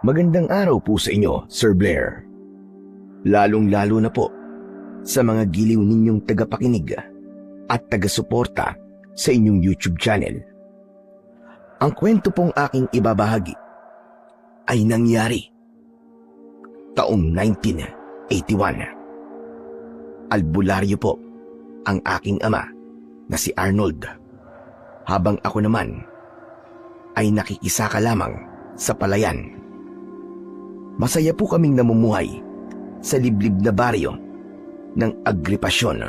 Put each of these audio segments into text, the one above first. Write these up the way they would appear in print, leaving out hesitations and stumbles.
Magandang araw po sa inyo, Sir Blair. Lalong-lalo na po sa mga giliw ninyong tagapakinig at tagasuporta sa inyong YouTube channel. Ang kwento pong aking ibabahagi ay nangyari taong 1981. Albularyo po ang aking ama na si Arnold, habang ako naman ay nakikisaka lamang sa palayan. Masaya po kaming namumuhay sa liblib na baryo ng Agripasyon.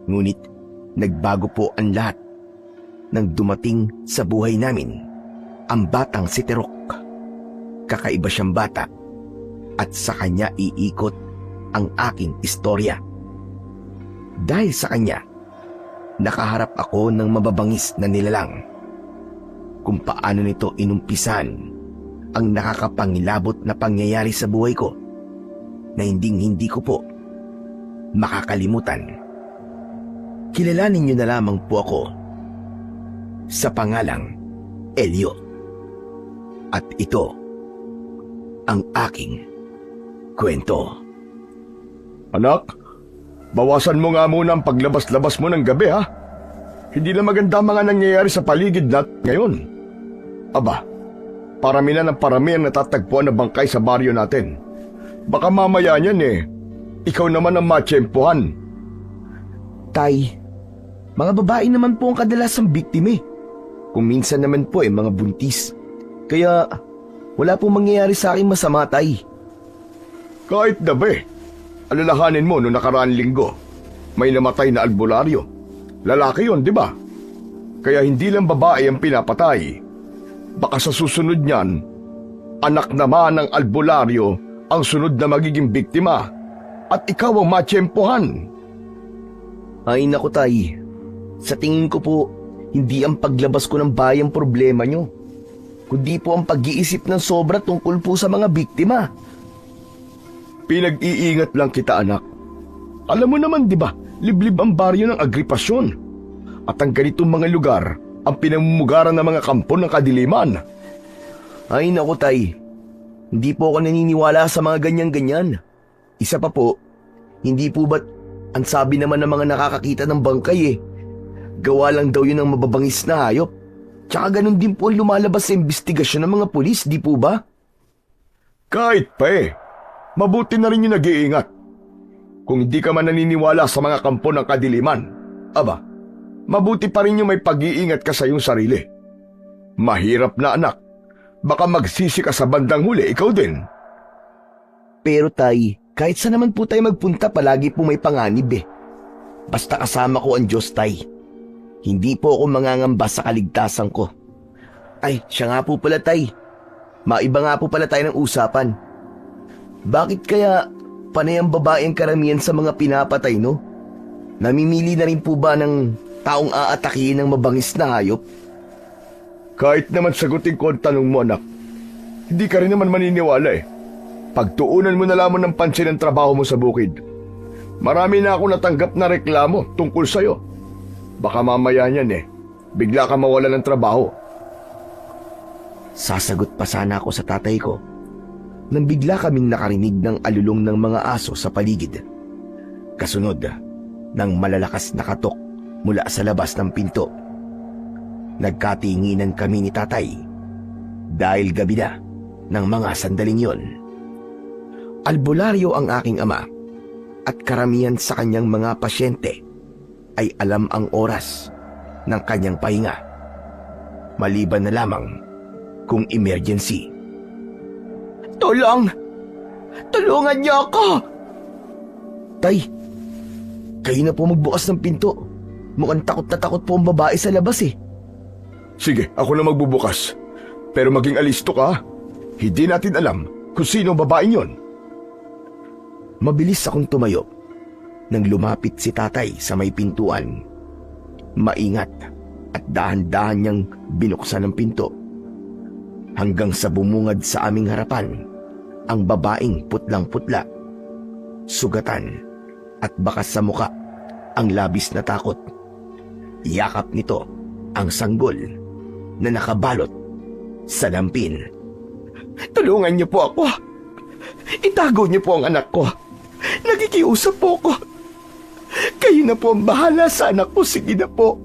Ngunit nagbago po ang lahat nang dumating sa buhay namin ang batang si Terok. Kakaiba siyang bata at sa kanya iikot ang aking istorya. Dahil sa kanya, nakaharap ako ng mababangis na nilalang. Kung paano nito inumpisan ang nakakapangilabot na pangyayari sa buhay ko na hindi ko po makakalimutan. Kilalanin niyo na lamang po ako sa pangalang Elio. At ito ang aking kwento. Anak, bawasan mo nga muna ang paglabas-labas mo ng gabi, ha? Hindi na maganda mga nangyayari sa paligid natin ngayon. Aba, parami na ng parami ang natatagpuan na bangkay sa baryo natin. Baka mamaya niyan ikaw naman ang matsyempohan. Tay, mga babae naman po ang kadalasang biktime. Kung minsan naman po mga buntis. Kaya wala pong mangyayari sa akin masama, tay. Kahit na ba alalahanin mo noong nakaraang linggo, may namatay na albularyo. Lalaki yon, di ba? Kaya hindi lang babae ang pinapatay. Baka sa susunod niyan, anak naman ng albularyo ang sunod na magiging biktima at ikaw ang matsyempohan. Ay naku, tay. Sa tingin ko po, hindi ang paglabas ko ng bayang problema nyo, kundi po ang pag-iisip ng sobra tungkol po sa mga biktima. Pinag-iingat lang kita, anak. Alam mo naman, di ba, liblib ang baryo ng Agripasyon. At ang ganitong mga lugar ang pinamumugaran ng mga kampo ng kadiliman. Ay naku, tay. Hindi po ako naniniwala sa mga ganyan-ganyan. Isa pa po, hindi po ba't ang sabi naman ng mga nakakakita ng bangkay gawa lang daw yun ng mababangis na hayop. Tsaka ganun din po ang lumalabas sa investigasyon ng mga pulis, di po ba? Kahit pa mabuti na rin yung nag-iingat. Kung hindi ka man naniniwala sa mga kampo ng kadiliman, aba, mabuti pa rin yung may pag-iingat ka sa iyong sarili. Mahirap na, anak. Baka magsisi ka sa bandang huli, ikaw din. Pero tay, kahit saan naman po tayo magpunta, palagi po may panganib Basta kasama ko ang Diyos, tay. Hindi po ako mangangamba sa kaligtasan ko. Ay, siya nga po pala, tay. Maiba nga po pala tayo ng usapan. Bakit kaya panay ang babae ang karamihan sa mga pinapatay, no? Namimili na rin po ba ng taong aatakihin ng mabangis na hayop? Kahit naman sagutin ko ang tanong mo, anak, hindi ka rin naman maniniwala Pagtuunan mo na lamang ng pansin ang trabaho mo sa bukid. Marami na ako natanggap na reklamo tungkol sa'yo. Baka mamaya niyan bigla ka mawala ng trabaho. Sasagot pa sana ako sa tatay ko nang bigla kaming nakarinig ng alulong ng mga aso sa paligid. Kasunod ng malalakas na katok mula sa labas ng pinto. Nagkatinginan kami ni tatay dahil gabi na ng mga sandaling yon. Albularyo ang aking ama at karamihan sa kanyang mga pasyente ay alam ang oras ng kanyang pahinga, maliban na lamang kung emergency. Tulong! Tulungan niyo ako! Tay, kayo na po magbukas ng pinto. Mukhang takot na takot po ang babae sa labas Sige, ako na magbubukas. Pero maging alisto ka. Hindi natin alam kung sino ang babaeng yon. Mabilis akong tumayo nang lumapit si tatay sa may pintuan. Maingat at dahan-dahan niyang binuksan ang pinto. Hanggang sa bumungad sa aming harapan ang babaeng putlang-putla. Sugatan at bakas sa muka ang labis na takot. Yakap nito ang sanggol na nakabalot sa lampin. Tulungan niyo po ako. Itago niyo po ang anak ko. Nakikiusap po ako. Kayo na po ang bahala sa anak ko. Sige na po.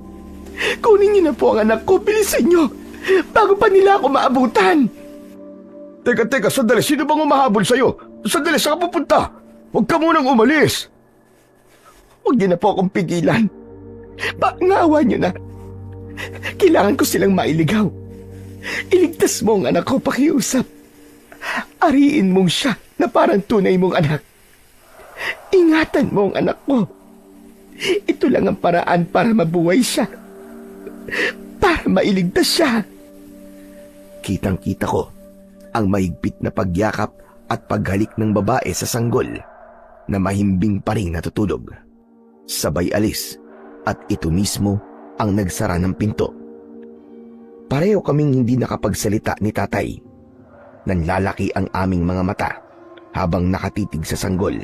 Kunin niyo na po ang anak ko. Bilisan niyo. Bago pa nila ako maabutan. Teka, sandali. Sino bang umahabol sa'yo? Sandali, saan ka pupunta? Huwag ka munang umalis. Huwag niyo na po akong pigilan. Pangawa niyo na. Kailangan ko silang mailigaw. Iligtas mo ang anak ko, pakiusap. Ariin mong siya na parang tunay mong anak. Ingatan mo ang anak ko. Ito lang ang paraan para mabuhay siya. Para mailigtas siya. Kitang-kita ko ang mahigpit na pagyakap at paghalik ng babae sa sanggol na mahimbing pa ring natutulog. Sabay alis at ito mismo ang nagsara ng pinto. Pareho kaming hindi nakapagsalita ni tatay. Nanlalaki ang aming mga mata habang nakatitig sa sanggol.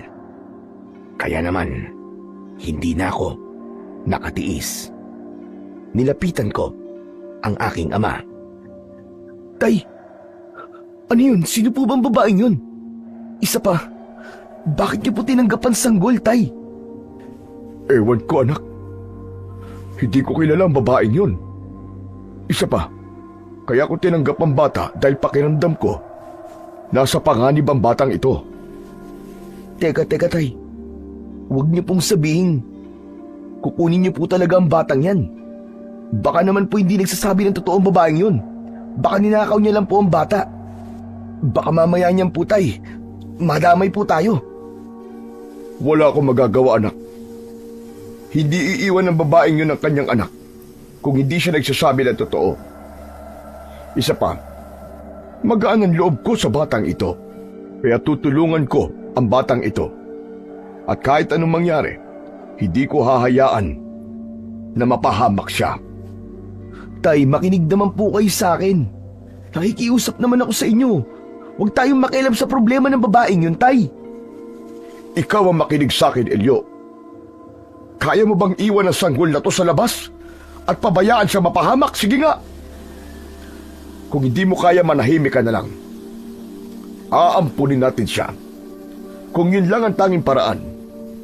Kaya naman, hindi na ako nakatiis. Nilapitan ko ang aking ama. Tay, ano yun? Sino po bang babaeng yun? Isa pa, bakit niyo po tinanggapan sanggol, tay? Ewan ko, anak. Hindi ko kilala ang babaeng yun. Isa pa, kaya ko tinanggap ang bata dahil pakiramdam ko nasa panganib ang batang ito. Teka tay. Huwag niyo pong sabihin. Kukunin niyo po talaga ang batang yan. Baka naman po hindi nagsasabi ng totoong babaeng yun. Baka ninakaw niya lang po ang bata. Baka mamaya niyan po, tay. Madamay po tayo. Wala akong magagawa, anak. Hindi iiwan ng babaeng yun ang kanyang anak kung hindi siya nagsasabi ng totoo. Isa pa, magaan ang loob ko sa batang ito, kaya tutulungan ko ang batang ito. At kahit anong mangyari, hindi ko hahayaan na mapahamak siya. Tay, makinig naman po kayo sa akin. Nakikiusap naman ako sa inyo. Huwag tayong makialam sa problema ng babaeng yun, tay. Ikaw ang makinig sa akin, Elio. Kaya mo bang iwan ang sanggol na to sa labas at pabayaan siya mapahamak? Sige nga. Kung hindi mo kaya, manahimik ka na lang. Aampunin natin siya. Kung yun lang ang tanging paraan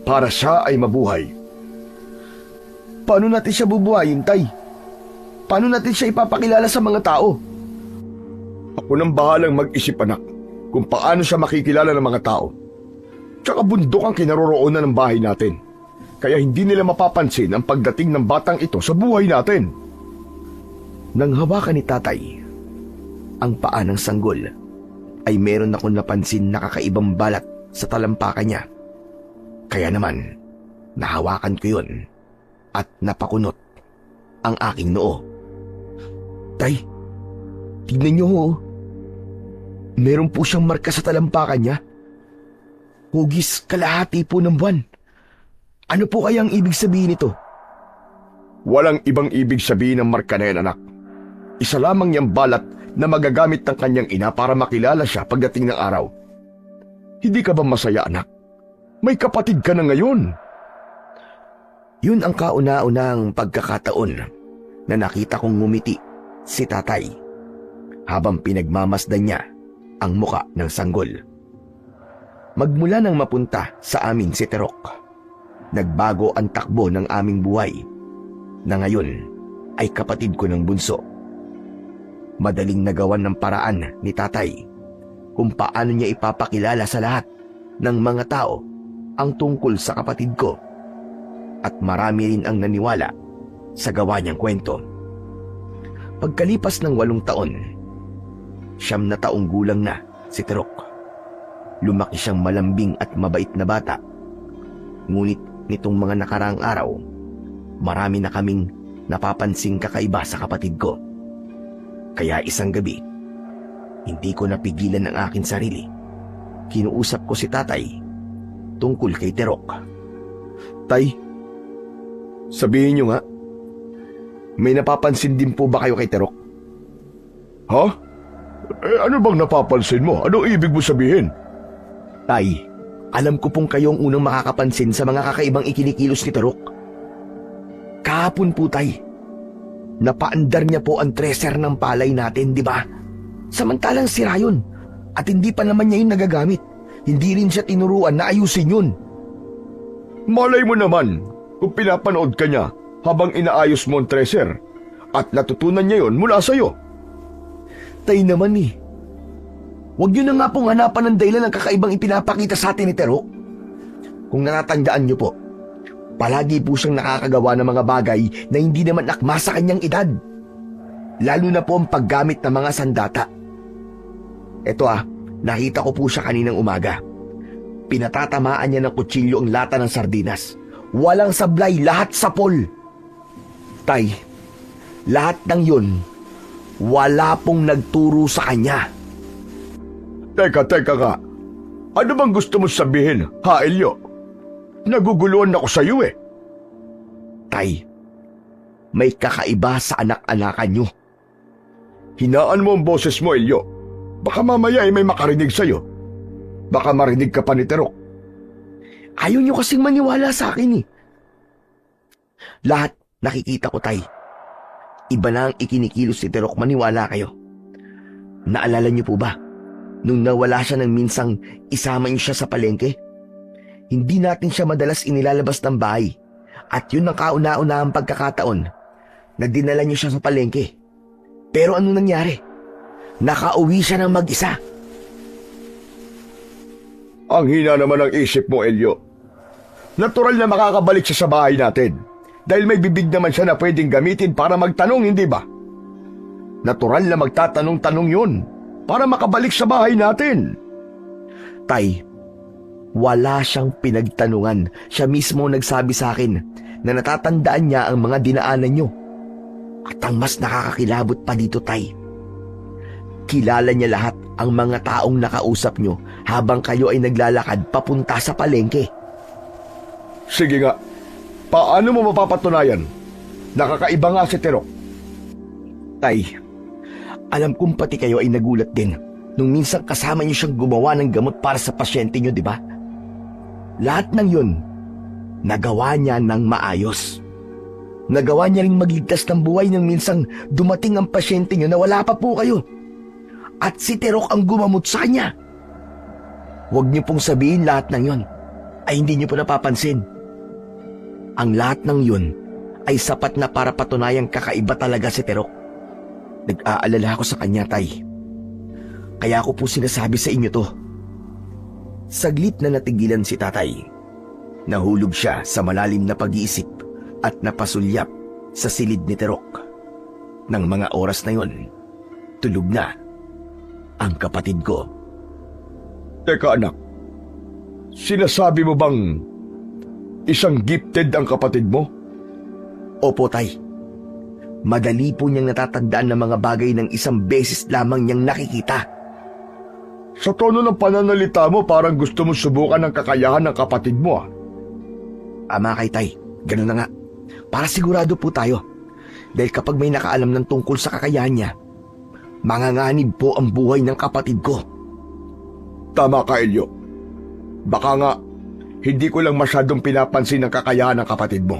para siya ay mabuhay. Paano natin siya bubuhayin, tay? Paano natin siya ipapakilala sa mga tao? Ako nang bahalang mag-isip, anak, kung paano siya makikilala ng mga tao. Tsaka bundok ang kinaroroonan ng bahay natin. Kaya hindi nila mapapansin ang pagdating ng batang ito sa buhay natin. Nang hawakan ni tatay ang paa ng sanggol, ay meron akong napansin na kakaibang balat sa talampakan niya. Kaya naman, nahawakan ko yun at napakunot ang aking noo. Tay, tignan niyo ho. Meron po siyang marka sa talampakan niya. Hugis kalahati po ng buwan. Ano po kaya ang ibig sabihin nito? Walang ibang ibig sabihin ng marka na yan, anak. Isa lamang niyang balat na magagamit ng kanyang ina para makilala siya pagdating ng araw. Hindi ka ba masaya, anak? May kapatid ka na ngayon. Yun ang kauna-unang pagkakataon na nakita kong ngumiti si tatay habang pinagmamasdan niya ang muka ng sanggol. Magmula nang mapunta sa amin si Terok, nagbago ang takbo ng aming buhay na ngayon ay kapatid ko ng bunso. Madaling nagawan ng paraan ni tatay kung paano niya ipapakilala sa lahat ng mga tao ang tungkol sa kapatid ko, at marami rin ang naniwala sa gawa niyang kwento. Pagkalipas ng 8 taon, 9 na taong gulang na si Terok. Lumaki siyang malambing at mabait na bata. Ngunit nitong mga nakaraang araw, marami na kaming napapansing kakaiba sa kapatid ko. Kaya isang gabi, hindi ko napigilan ang aking sarili. Kinuusap ko si tatay tungkol kay Terok. Tay, sabihin niyo nga, may napapansin din po ba kayo kay Terok? Ha? Ano bang napapansin mo? Ano ibig mo sabihin? Tay, alam ko pong kayo ang unang makakapansin sa mga kakaibang ikinikilos ni Terok. Kahapon po, tay, napaandar niya po ang treasure ng palay natin, di ba? Samantalang sira yun. At hindi pa naman niya yun nagagamit. Hindi rin siya tinuruan na ayusin yun. Malay mo naman kung pinapanood ka niya habang inaayos mo ang treasure at natutunan niya yon mula sa'yo. Tay naman eh. Huwag yun na nga pong hanapan ng dahilan ng kakaibang ipinapakita sa atin ni Tero. Kung natatandaan niyo po, palagi po siyang nakakagawa ng mga bagay na hindi naman akma sa kanyang edad. Lalo na po ang paggamit ng mga sandata. Eto nakita ko po siya kaninang umaga. Pinatatamaan niya ng kutsilyo ang lata ng sardinas. Walang sablay, lahat sapol. Tay, lahat ng yun, wala pong nagturo sa kanya. Teka nga. Ano bang gusto mo sabihin, ha, Elio? Naguguluhan ako sa'yo eh. Tay, may kakaiba sa anak-anakan niyo. Hinaan mo ang boses mo, Elio. Baka mamaya ay may makarinig sa'yo. Baka marinig ka pa ni Terok. Ayaw niyo kasing maniwala sa akin eh. Lahat nakikita ko, Tay. Iba na ang ikinikilos si Terok, maniwala kayo. Naalala niyo po ba? Nung nawala siya ng minsang isama niyo siya sa palengke? Hindi natin siya madalas inilalabas ng bahay. At yun ang kauna-unahang pagkakataon na dinala niyo siya sa palengke. Pero ano nangyari? Nakauwi siya ng mag-isa. Ang hina naman ng isip mo, Elio. Natural na makakabalik siya sa bahay natin. Dahil may bibig naman siya na pwedeng gamitin para magtanong, hindi ba? Natural na magtatanong-tanong yun para makabalik sa bahay natin. Tay, wala siyang pinagtanungan. Siya mismo nagsabi sa akin na natatandaan niya ang mga dinaanan niyo. At ang mas nakakakilabot pa dito, Tay, kilala niya lahat ang mga taong nakausap niyo habang kayo ay naglalakad papunta sa palengke. Sige nga, paano mo mapapatunayan? Nakakaiba nga si Terok. Tay, alam kong pati kayo ay nagulat din nung minsan kasama niyo siyang gumawa ng gamot para sa pasyente niyo, di ba? Lahat ng yun, nagawa niya ng maayos. Nagawa niya ring magligtas ng buhay nang minsang dumating ang pasyente niyo na wala pa po kayo. At si Terok ang gumamot sa kanya. Huwag niyo pong sabihin lahat ng yun ay hindi niyo po napapansin. Ang lahat ng yun ay sapat na para patunayang kakaiba talaga si Terok. Nag-aalala ako sa kanya, Tay. Kaya ako po sinasabi sa inyo to. Saglit na natigilan si Tatay. Nahulog siya sa malalim na pag-iisip at napasulyap sa silid ni Terok. Nang mga oras na yon, tulog na ang kapatid ko. Teka anak, sinasabi mo bang isang gifted ang kapatid mo? Opo, Tay. Madali po niyang natatandaan ng mga bagay ng isang beses lamang niyang nakikita. Sa tono ng pananalita mo, parang gusto mong subukan ang kakayahan ng kapatid mo. Ama kay Tay, ganun na nga. Para sigurado po tayo. Dahil kapag may nakaalam ng tungkol sa kakayahan niya, manganganib po ang buhay ng kapatid ko. Tama ka, Elio. Baka nga, hindi ko lang masyadong pinapansin ang kakayahan ng kapatid mo.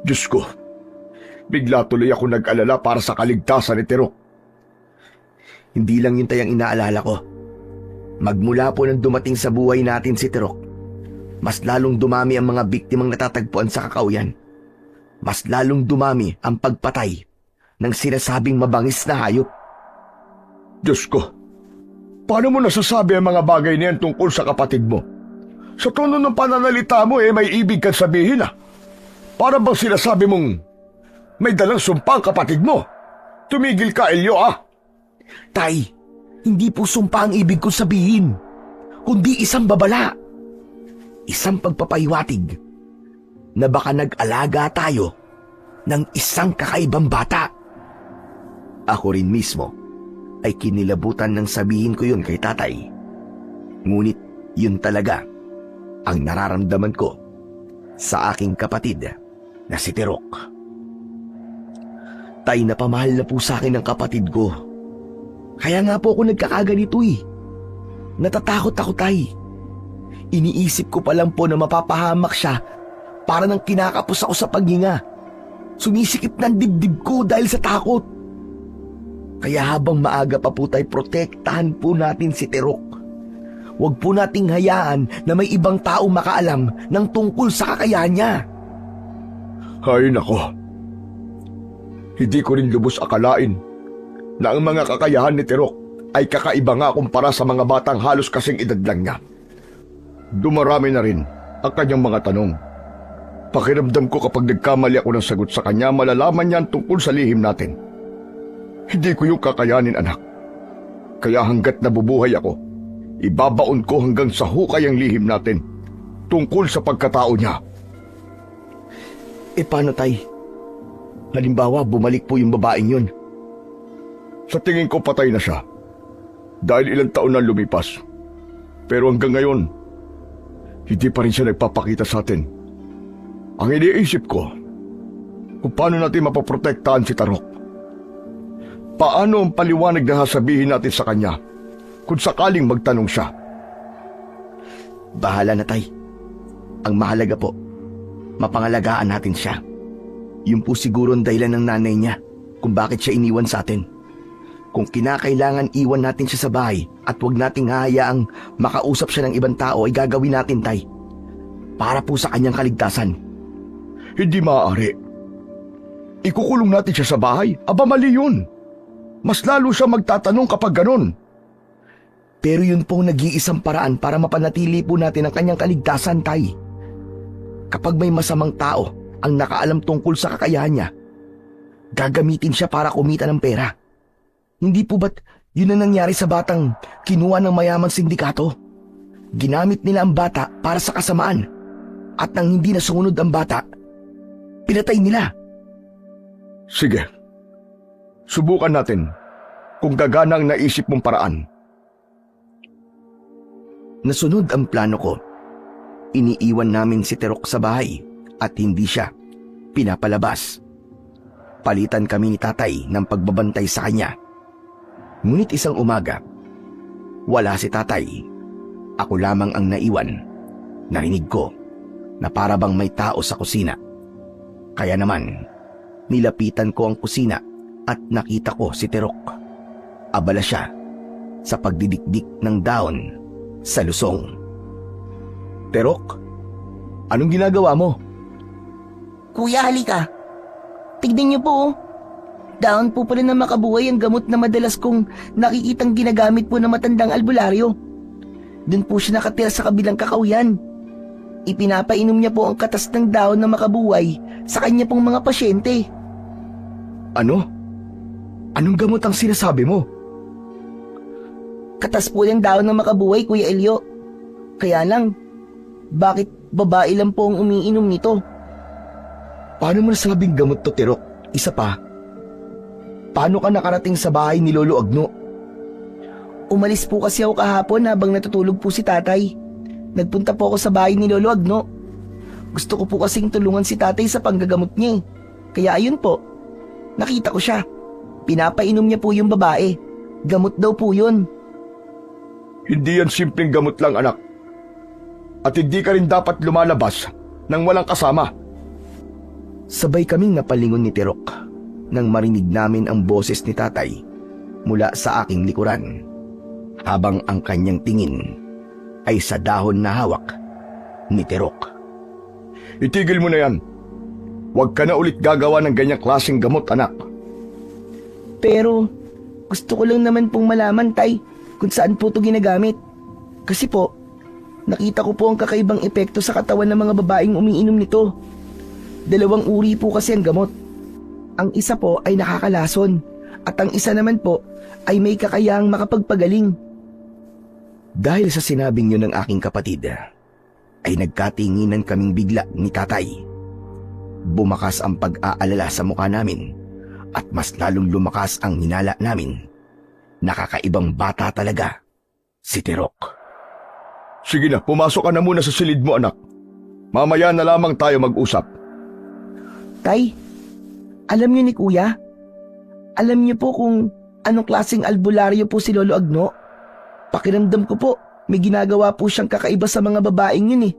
Diyos ko, bigla tuloy ako nag-alala para sa kaligtasan ni Terok. Hindi lang yun, Tay, ang inaalala ko. Magmula po nang dumating sa buhay natin si Terok, mas lalong dumami ang mga biktimang natatagpuan sa kakauyan. Mas lalong dumami ang pagpatay ng sinasabing mabangis na hayop. Diyos ko, paano mo nasasabi ang mga bagay na yan tungkol sa kapatid mo? Sa tono ng pananalita mo may ibig kang sabihin Para bang sinasabi mong may dalang sumpa ang kapatid mo? Tumigil ka, Elio Tay, hindi po sumpa ang ibig kong sabihin, kundi isang babala. Isang pagpapahiwatig na baka nag-alaga tayo ng isang kakaibang bata. Ako rin mismo ay kinilabutan ng sabihin ko yun kay Tatay. Ngunit yun talaga ang nararamdaman ko sa aking kapatid na si Terok. Tay, napamahal na po sa akin ang kapatid ko. Kaya nga po ako nagkakaganito Natatakot ako, Tay. Iniisip ko pa lang po na mapapahamak siya para nang kinakapos ako sa paghinga. Sumisikip ng dibdib ko dahil sa takot. Kaya habang maaga pa po tayo, protektahan po natin si Tirok. Huwag po nating hayaan na may ibang tao makaalam ng tungkol sa kakayahan niya. Hay nako. Hindi ko rin lubos akalain na ang mga kakayahan ni Tirok ay kakaiba nga kumpara sa mga batang halos kasing edad lang niya. Dumarami na rin ang kanyang mga tanong. Pakiramdam ko kapag nagkamali ako ng sagot sa kanya, malalaman niya ang tungkol sa lihim natin. Hindi ko yung kakayanin, anak. Kaya hanggat nabubuhay ako, ibabaon ko hanggang sa hukay ang lihim natin tungkol sa pagkatao niya. Paano, Tay? Halimbawa, bumalik po yung babaeng yun. Sa tingin ko patay na siya. Dahil ilang taon na lumipas. Pero hanggang ngayon, hindi pa rin siya nagpapakita sa atin. Ang iniisip ko, kung paano natin mapaprotektahan si Tarok. Paano ang paliwanag na sasabihin natin sa kanya kung sakaling magtanong siya? Bahala na, Tay. Ang mahalaga po, mapangalagaan natin siya. Yun po siguro ang dahilan ng nanay niya kung bakit siya iniwan sa atin. Kung kinakailangan iwan natin siya sa bahay at huwag nating hahayaang makausap siya ng ibang tao, ay gagawin natin, Tay. Para po sa kanyang kaligtasan. Hindi maaari. Ikukulong natin siya sa bahay? Aba, mali yun. Mas lalo siya magtatanong kapag ganon. Pero yun po nag-iisang paraan para mapanatili po natin ang kanyang kaligtasan, Tay. Kapag may masamang tao ang nakaalam tungkol sa kakayahan niya, gagamitin siya para kumita ng pera. Hindi po ba't yun ang nangyari sa batang kinuha ng mayamang sindikato? Ginamit nila ang bata para sa kasamaan. At nang hindi na sumunod ang bata, pinatay nila. Sige. Subukan natin kung gagana ang naisip mong paraan. Nasunod ang plano ko. Iniiwan namin si Tirok sa bahay at hindi siya pinapalabas. Palitan kami ni Tatay ng pagbabantay sa kanya. Ngunit isang umaga, wala si Tatay. Ako lamang ang naiwan. Narinig ko na para bang may tao sa kusina. Kaya naman, nilapitan ko ang kusina at nakita ko si Tirok. Abala siya sa pagdidikdik ng daon sa lusong. Tirok, anong ginagawa mo? Kuya, halika. Tignan niyo po, oh. Daon po pala na makabuhay ang gamot na madalas kong nakikitang ginagamit po ng matandang albularyo. Doon po siya nakatira sa kabilang kakauyan. Ipinapainom niya po ang katas ng daon na makabuhay sa kanya pong mga pasyente. Ano? Anong gamot ang sinasabi mo? Katas po ng daon na makabuhay, Kuya Elio. Kaya lang, bakit babae lang po ang umiinom nito? Paano mo nasabing gamot to, Tirok? Isa pa, paano ka nakarating sa bahay ni Lolo Agno? Umalis po kasi ako kahapon habang natutulog po si Tatay. Nagpunta po ako sa bahay ni Lolo Agno. Gusto ko po kasing tulungan si Tatay sa panggagamot niya. Kaya ayun po, nakita ko siya. Pinapainom niya po yung babae. Gamot daw po yun. Hindi yan simpleng gamot lang, anak. At hindi ka rin dapat lumalabas nang walang kasama. Sabay kaming napalingon ni Tirok nang marinig namin ang boses ni Tatay mula sa aking likuran, habang ang kanyang tingin ay sa dahon na hawak ni Tirok. Itigil mo na yan. Huwag ka na ulit gagawa ng ganyang klaseng gamot, anak. Pero gusto ko lang naman pong malaman, Tay, kung saan po ito ginagamit. Kasi po, nakita ko po ang kakaibang epekto sa katawan ng mga babaeng umiinom nito. 2 uri po kasi ang gamot. Ang isa po ay nakakalason at ang isa naman po ay may kakayahang makapagpagaling. Dahil sa sinabing yun ng aking kapatid, ay nagkatinginan kaming bigla ni Tatay. Bumakas ang pag-aalala sa mukha namin at mas lalong lumakas ang hinala namin. Nakakaibang bata talaga si Tirok. Sige na, pumasok ka na muna sa silid mo, anak. Mamaya na lamang tayo mag-usap. Tay, alam niyo ni Kuya? Alam niyo po kung anong klaseng albularyo po si Lolo Agno? Pakiramdam ko po, may ginagawa po siyang kakaiba sa mga babaeng yun eh.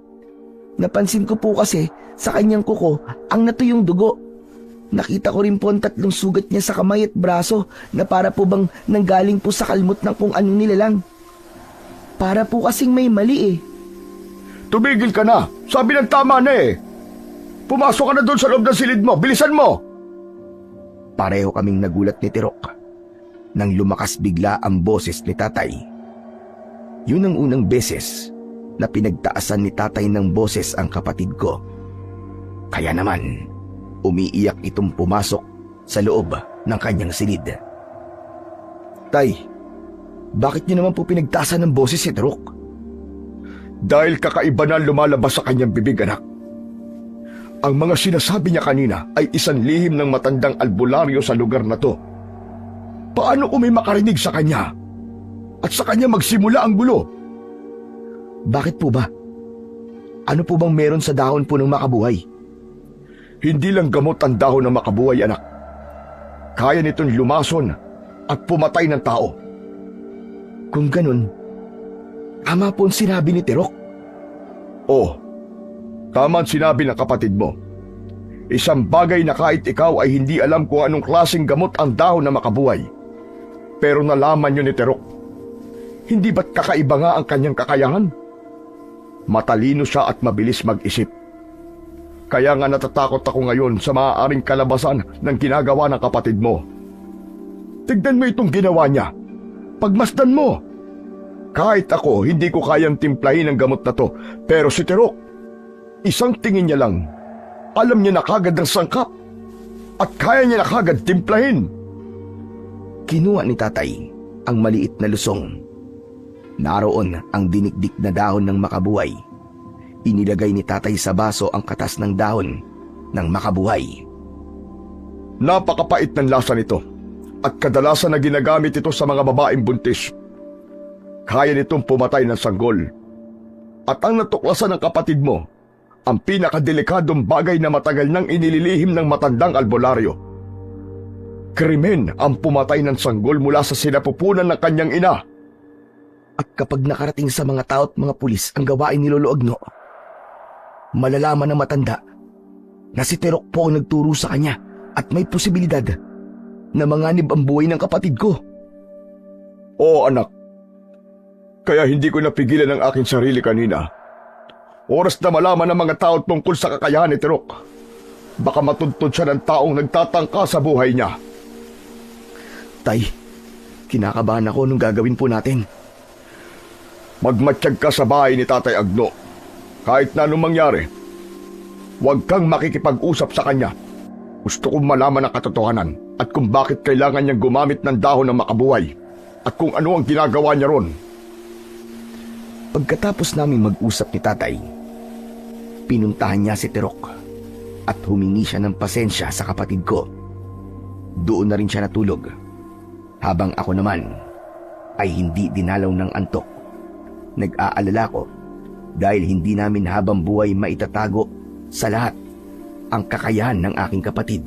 Napansin ko po kasi sa kanyang kuko ang natuyong dugo. nakita ko rin po ang 3 sugat niya sa kamay at braso na para po bang nanggaling po sa kalmot ng kung anong nilalang. Para po kasing may mali eh. Tumigil ka na! Sabi ng tama na eh! Pumasok ka na doon sa loob ng silid mo! Bilisan mo! Pareho kaming nagulat ni Tirok nang lumakas bigla ang boses ni tatay. Yun ang unang beses na pinagtaasan ni tatay ng boses ang kapatid ko. Kaya naman, umiiyak itong pumasok sa loob ng kanyang silid. Tay, bakit niyo naman po pinagtaasan ng boses si Tirok? Dahil kakaiba na lumalabas sa kanyang bibig, anak. Ang mga sinasabi niya kanina ay isang lihim ng matandang albularyo sa lugar na to. Paano kung may makarinig sa kanya? At sa kanya magsimula ang gulo? Bakit po ba? Ano po bang meron sa dahon po ng makabuhay? Hindi lang gamot ang dahon ng makabuhay, anak. Kaya nitong lumason at pumatay ng tao. Kung ganun, tama po ang sinabi ni Tirok. Oh, tama ang sinabi ng kapatid mo. Isang bagay na kahit ikaw ay hindi alam kung anong klaseng gamot ang dahon na makabuhay. Pero nalaman niyo ni Tirok. Hindi ba't kakaiba nga ang kanyang kakayahan? Matalino siya at mabilis mag-isip. Kaya nga natatakot ako ngayon sa maaaring kalabasan ng ginagawa ng kapatid mo. Tignan mo itong ginawa niya. Pagmasdan mo. Kahit ako, hindi ko kayang timplahin ang gamot na to. Pero si Tirok, isang tingin niya lang, alam niya na kagad ang sangkap. At kaya niya na kagad timplahin. Kinuha ni tatay ang maliit na lusong. Naroon ang dinikdik na dahon ng makabuhay. Inilagay ni tatay sa baso ang katas ng dahon ng makabuhay. Napakapait ng lasa nito at kadalasan na ginagamit ito sa mga babaeng buntis. Kaya nitong pumatay ng sanggol. At ang natuklasan ng kapatid mo, ang pinakadelikadong bagay na matagal nang inililihim ng matandang albularyo. Krimen ang pumatay ng sanggol mula sa sinapupunan ng kanyang ina. At kapag nakarating sa mga tao at mga pulis ang gawain ni Lolo Agno, malalaman ng matanda na si Tirok po ang nagturo sa kanya at may posibilidad na manganib ang buhay ng kapatid ko. Oo, anak. Kaya hindi ko napigilan ang aking sarili kanina. Oras na malaman ng mga tao tungkol sa kakayahan ni Tirok. Baka matuntun siya ng taong nagtatangka sa buhay niya. Tay, kinakabahan ako nung gagawin po natin. Magmatsyag ka sa bahay ni Tatay Agno. Kahit na anong mangyari, huwag kang makikipag-usap sa kanya. Gusto kong malaman ang katotohanan at kung bakit kailangan niyang gumamit ng dahon ng makabuhay at kung ano ang ginagawa niya ron. Pagkatapos naming mag-usap ni tatay, pinuntahan niya si Tirok at humingi siya ng pasensya sa kapatid ko. Doon na rin siya natulog, habang ako naman ay hindi dinalaw ng antok. Nag-aalala ko dahil hindi namin habang buhay maitatago sa lahat ang kakayahan ng aking kapatid.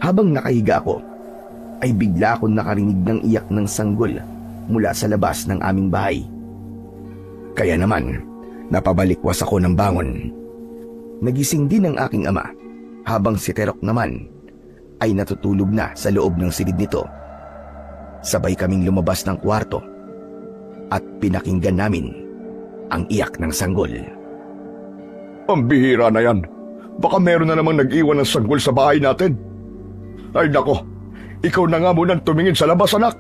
Habang nakahiga ako, ay bigla akong nakarinig ng iyak ng sanggol mula sa labas ng aming bahay. Kaya naman, napabalikwas ako ng bangon. Nagising din ang aking ama, habang si Tirok naman ay natutulog na sa loob ng silid nito. Sabay kaming lumabas ng kwarto at pinakinggan namin ang iyak ng sanggol. Ang bihira na yan. Baka meron na namang nag-iwan ng sanggol sa bahay natin. Ay nako, ikaw na nga munang tumingin sa labas, anak.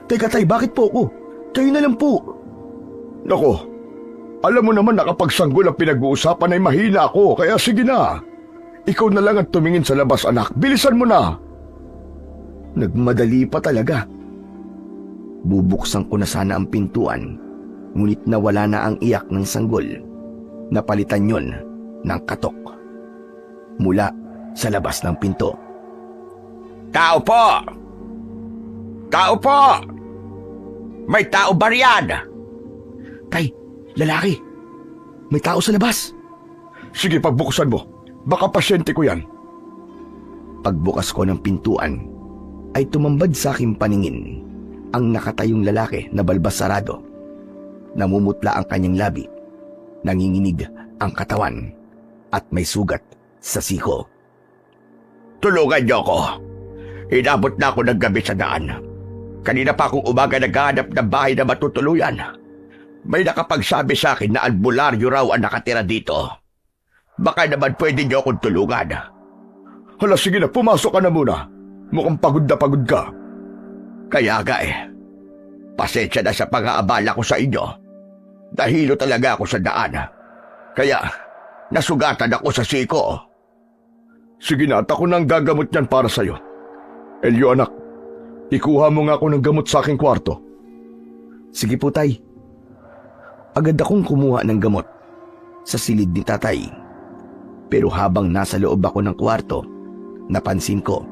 Teka tay, bakit po ako? Kayo na lang po. Nako, alam mo naman na kapag sanggol ang pinag-uusapan ay mahina ako, kaya sige na. Ikaw na lang ang tumingin sa labas, anak. Bilisan mo na. Nagmadali pa talaga. Bubuksan ko na sana ang pintuan, ngunit nawala na ang iyak ng sanggol. Napalitan yon ng katok mula sa labas ng pinto. Tao po! Tao po! May tao ba riyan? Tay, lalaki. May tao sa labas. Sige, pagbuksan mo. Baka pasyente ko yan. Pagbukas ko ng pintuan, ay tumambad sa aking paningin ang nakatayong lalaki na balbas sarado. Namumutla ang kanyang labi, nanginginig ang katawan, at may sugat sa siko. Tulungan niyo ako. Inabot na ako ng gabi sa daan. Kanina pa akong umaga naghahanap ng bahay na matutuluyan. May nakapagsabi sa akin na albularyo raw ang nakatira dito. Baka naman pwede niyo akong tulungan. Hala, sige na, pumasok ka na muna. Mukhang pagod na pagod ka. Kaya nga eh. Pasensya na sa pang-aabala ko sa inyo. Nahilo talaga ako sa daan. Kaya nasugatan ako sa siko. Sige na, at ako nang gagamot yan para sa'yo. Elio anak, ikuha mo nga ako ng gamot sa aking kwarto. Sige po, tay. Agad akong kumuha ng gamot sa silid ni tatay. Pero habang nasa loob ako ng kwarto, napansin ko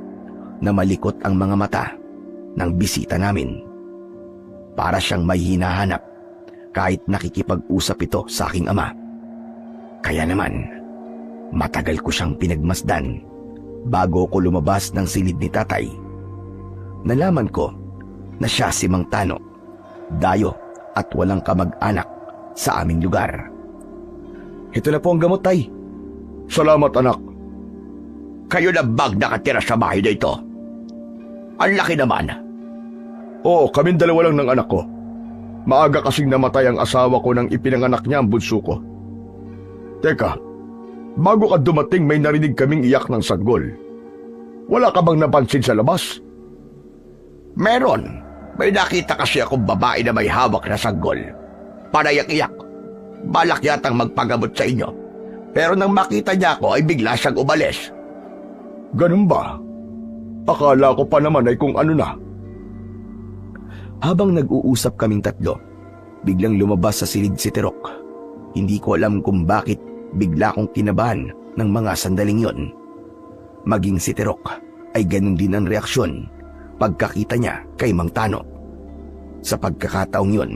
na malikot ang mga mata ng bisita namin. Para siyang may hinahanap kahit nakikipag-usap ito sa aking ama. Kaya naman, matagal ko siyang pinagmasdan bago ko lumabas ng silid ni tatay. Nalaman ko na siya si Mang Tano, dayo at walang kamag-anak sa aming lugar. Ito na po ang gamot, tay. Salamat anak. Kayo na bang nakatira sa bahay na ito? Ang laki naman. Oo, kaming dalawa lang ng anak ko. Maaga kasing namatay ang asawa ko nang ipinanganak niya ang bunso ko. Teka, bago ka dumating may narinig kaming iyak ng sanggol. Wala ka bang napansin sa labas? Meron. May nakita kasi akong babae na may hawak na sanggol. Panayak-iyak. Balak yatang magpagamot sa inyo. Pero nang makita niya ako ay bigla siyang umalis. Ganun ba? Akala ko pa naman ay kung ano na. Habang nag-uusap kaming tatlo, biglang lumabas sa silid si Terok. Hindi ko alam kung bakit bigla kong kinabahan ng mga sandaling yon. Maging si Terok ay ganun din ang reaksyon pagkakita niya kay Mang Tano. Sa pagkakataong yon,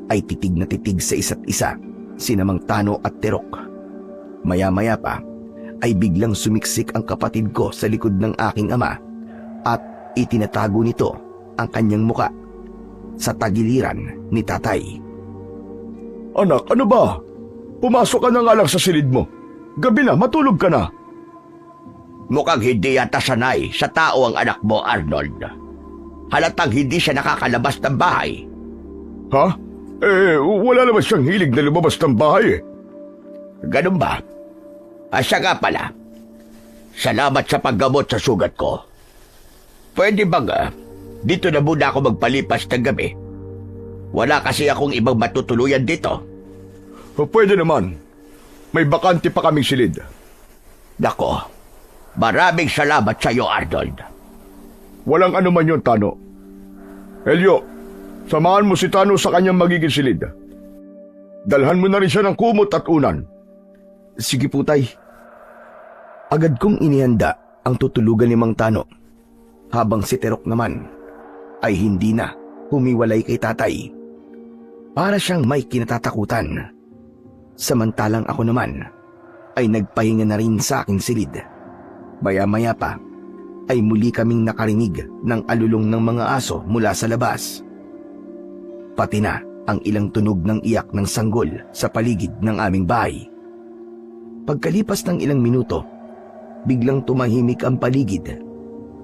ay titig na titig sa isa't isa sina Mang Tano at Terok. Maya-maya pa ay biglang sumiksik ang kapatid ko sa likod ng aking ama at itinatago nito ang kanyang muka sa tagiliran ni tatay. Anak, ano ba? Pumasok ka na nga lang sa silid mo. Gabi na, matulog ka na. Mukhang hindi yata sanay sa tao ang anak mo, Arnold. Halatang hindi siya nakakalabas ng bahay. Ha? Wala naman siyang hilig na lumabas ng bahay eh. Ganun ba? Siya nga pala. Salamat sa paggamot sa sugat ko. Pwede bang dito na muna ako magpalipas ng gabi? Wala kasi akong ibang matutuluyan dito. Pwede naman. May bakante pa kaming silid. Nako, maraming salamat sa iyo, Arnold. Walang anuman yun, Tano. Elio, samahan mo si Tano sa kanyang magiging silid. Dalhan mo na rin siya ng kumot at unan. Sige po, tay. Agad kong inihanda ang tutulugan ni Mang Tano, habang si Terok naman ay hindi na humiwalay kay tatay. Para siyang may kinatatakutan. Samantalang ako naman ay nagpahinga na rin sa aking silid. Maya-maya pa ay muli kaming nakarinig ng alulong ng mga aso mula sa labas. Pati na ang ilang tunog ng iyak ng sanggol sa paligid ng aming bahay. Pagkalipas ng ilang minuto, biglang tumahimik ang paligid.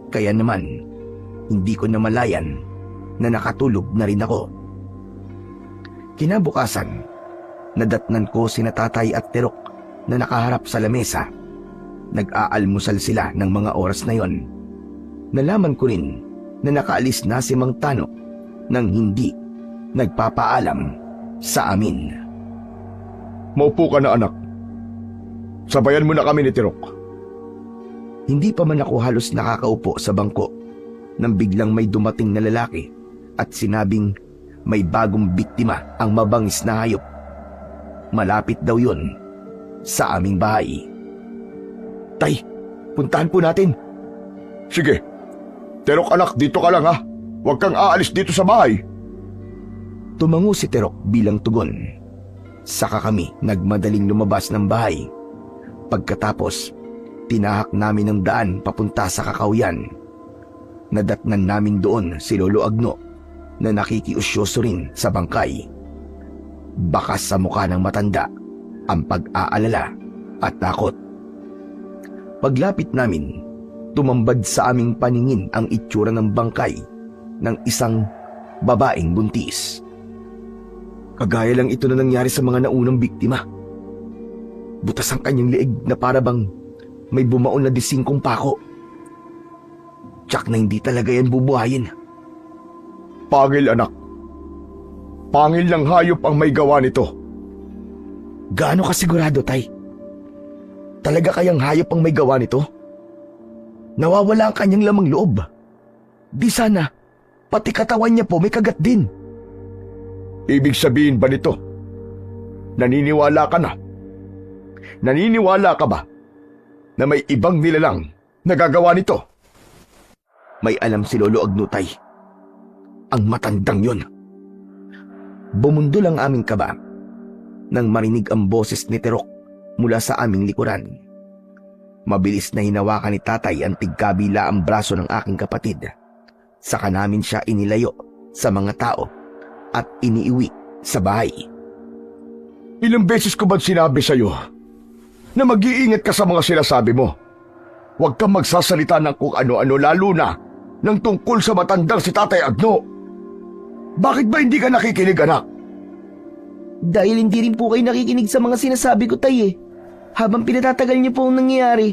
Kaya naman, hindi ko namalayan na nakatulog na rin ako. Kinabukasan, nadatnan ko sina tatay at Terok na nakaharap sa lamesa. Nag-aalmusal sila ng mga oras na yon. Nalaman ko rin na nakaalis na si Mang Tano nang hindi nagpapaalam sa amin. Maupo ka na, anak. Sabayan mo na kami ni Terok. Hindi pa man ako halos nakakaupo sa bangko nang biglang may dumating na lalaki at sinabing may bagong biktima ang mabangis na hayop. Malapit daw yun sa aming bahay. Tay, puntahan po natin. Sige. Terok anak, dito ka lang ha. Huwag kang aalis dito sa bahay. Tumango si Terok bilang tugon. Saka kami nagmadaling lumabas ng bahay. Pagkatapos, tinahak namin ang daan papunta sa kakawyan. Nadatnan namin doon si Lolo Agno na nakikiusyoso rin sa bangkay. Bakas sa mukha ng matanda ang pag-aalala at takot. Paglapit namin, tumambad sa aming paningin ang itsura ng bangkay ng isang babaeng buntis. Kagaya lang ito na nangyari sa mga naunang biktima. Butas ang kanyang leeg na para bang may bumaon na disingkong pako. Tsak na hindi talaga yan bubuhayin. Pangil, anak. Pangil ng hayop ang may gawa nito. Gaano ka sigurado, Tay? Talaga kayang hayop ang may gawa nito? Nawawala ang kanyang lamang loob. Di sana, pati katawan niya po may kagat din. Ibig sabihin ba nito? Naniniwala ka na? Naniniwala ka ba na may ibang nilalang nagagawa nito? May alam si Lolo Agnutay. Ang matandang yon. Bumundol ang aming kaba nang marinig ang boses ni Terok mula sa aming likuran. Mabilis na hinawakan ni Tatay ang tigkabila ang braso ng aking kapatid. Saka namin siya inilayo sa mga tao at iniiwi sa bahay. Ilang beses ko ba't sinabi sa'yo na mag-iingat ka sa mga sinasabi mo? Huwag kang magsasalita ng kung ano-ano, lalo na ng tungkol sa matandang si Tatay Agno. Bakit ba hindi ka nakikinig, anak? Dahil hindi rin po kayo nakikinig sa mga sinasabi ko, Tay, eh. Habang pinatatagal niyo po ang nangyayari,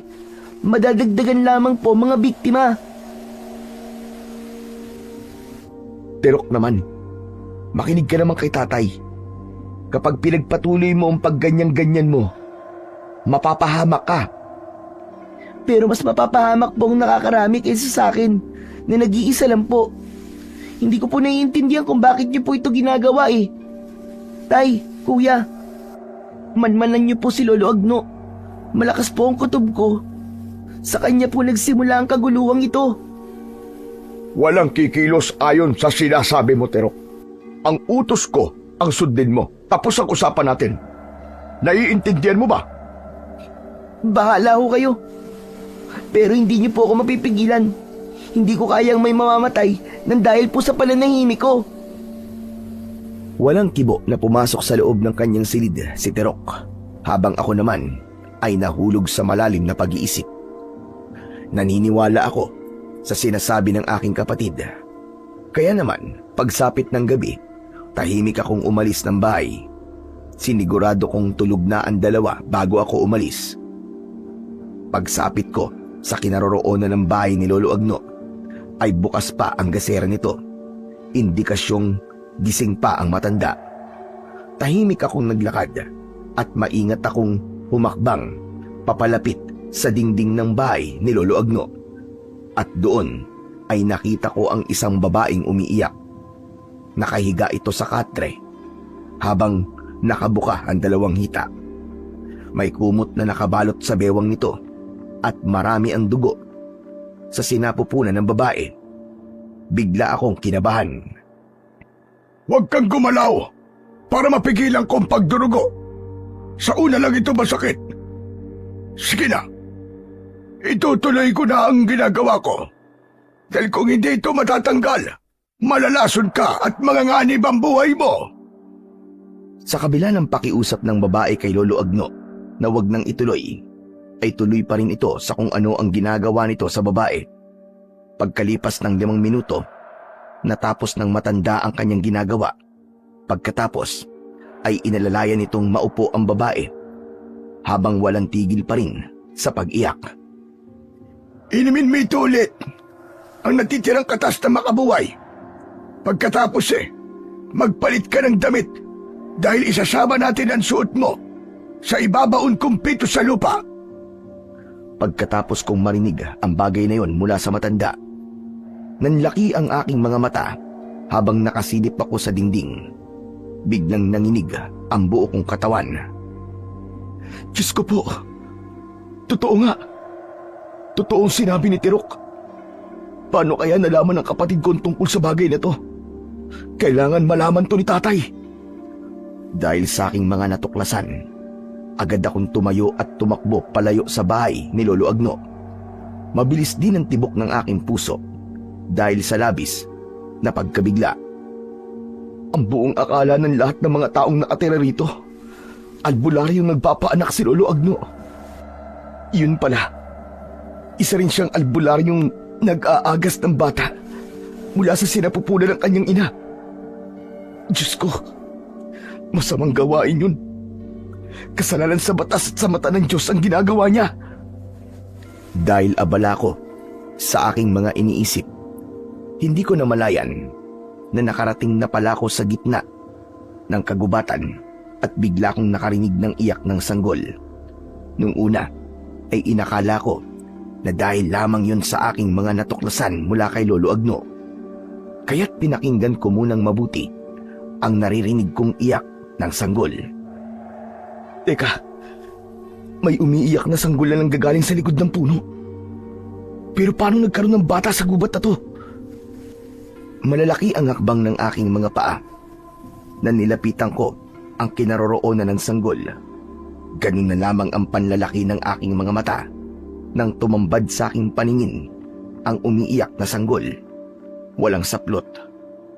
madadagdagan lamang po mga biktima. Terok naman, makinig ka naman kay Tatay. Kapag pinagpatuloy mo ang pagganyan-ganyan mo, mapapahamak ka. Pero mas mapapahamak po ang nakakarami kaysa sa akin na nag-iisa lang po. Hindi ko po naiintindihan kung bakit niyo po ito ginagawa eh. Tay, Kuya, manmanan niyo po si Lolo Agno. Malakas po ang kutob ko. Sa kanya po nagsimula ang kaguluhang ito. Walang kikilos ayon sa sinasabi mo, Terok. Ang utos ko ang sundin mo. Tapos ang usapan natin. Naiintindihan mo ba? Bahala ho kayo. Pero hindi niyo po ako mapipigilan. Hindi ko kayang may mamamatay nang dahil po sa pananahimik ko. Walang kibo na pumasok sa loob ng kanyang silid si Terok, habang ako naman ay nahulog sa malalim na pag-iisip. Naniniwala ako sa sinasabi ng aking kapatid. Kaya naman, pagsapit ng gabi, tahimik akong umalis ng bahay. Sinigurado kong tulog na ang dalawa bago ako umalis. Pagsapit ko sa kinaroroonan ng bahay ni Lolo Agno, ay bukas pa ang gasera nito. Indikasyong gising pa ang matanda. Tahimik akong naglakad at maingat akong humakbang papalapit sa dingding ng bahay ni Lolo Agno. At doon ay nakita ko ang isang babaeng umiiyak. Nakahiga ito sa katre habang nakabuka ang dalawang hita. May kumot na nakabalot sa bewang nito at marami ang dugo. Sa sinapupunan ng babae, bigla akong kinabahan. Huwag kang gumalaw para mapigilan ko ang pagdurugo. Sa una lang ito masakit. Sige na. Itutuloy ko na ang ginagawa ko. Dahil kung hindi ito matatanggal, malalason ka at manganganib ang buhay mo. Sa kabila ng pakiusap ng babae kay Lolo Agno na wag nang ituloy, ay tuloy pa rin ito sa kung ano ang ginagawa nito sa babae. Pagkalipas ng 5 minuto, natapos ng matanda ang kanyang ginagawa. Pagkatapos, ay inalalayan nitong maupo ang babae habang walang tigil pa rin sa pag-iyak. Inumin mo ito ulit. Ang natitirang katas na makabuhay. Pagkatapos magpalit ka ng damit dahil isasama natin ang suot mo sa ibabaon kong pito sa lupa. Pagkatapos kong marinig ang bagay na yon mula sa matanda, nanlaki ang aking mga mata habang nakasilip ako sa dingding. Biglang nanginig ang buo kong katawan. Diyos ko po, totoo nga. Totoo ang sinabi ni Tirok. Paano kaya nalaman ng kapatid ko tungkol sa bagay na to? Kailangan malaman to ni Tatay. Dahil sa aking mga natuklasan, agad akong tumayo at tumakbo palayo sa bahay ni Lolo Agno. Mabilis din ang tibok ng aking puso dahil sa labis na pagkabigla. Ang buong akala ng lahat ng mga taong nakatira rito, albularyong nagpapaanak si Lolo Agno. Yun pala, Isa rin siyang albularyong nag-aagas ng bata mula sa sinapupunan ng kanyang ina. Diyos ko, masamang gawain yun. Kasalanan sa batas at sa mata ng Diyos ang ginagawa niya. Dahil abala ko sa aking mga iniisip, hindi ko namalayan na nakarating na pala ako sa gitna ng kagubatan at bigla kong nakarinig ng iyak ng sanggol. Nung una ay inakala ko na dahil lamang yun sa aking mga natuklasan mula kay Lolo Agno. Kaya't pinakinggan ko munang mabuti ang naririnig kong iyak ng sanggol. Teka, may umiiyak na sanggol na nanggagaling sa likod ng puno. Pero paano nagkaroon ng bata sa gubat na to? Malalaki ang hakbang ng aking mga paa na nilapitan ko ang kinaroroonan ng sanggol. Ganun na lamang ang panlalaki ng aking mga mata nang tumambad sa aking paningin ang umiiyak na sanggol. Walang saplot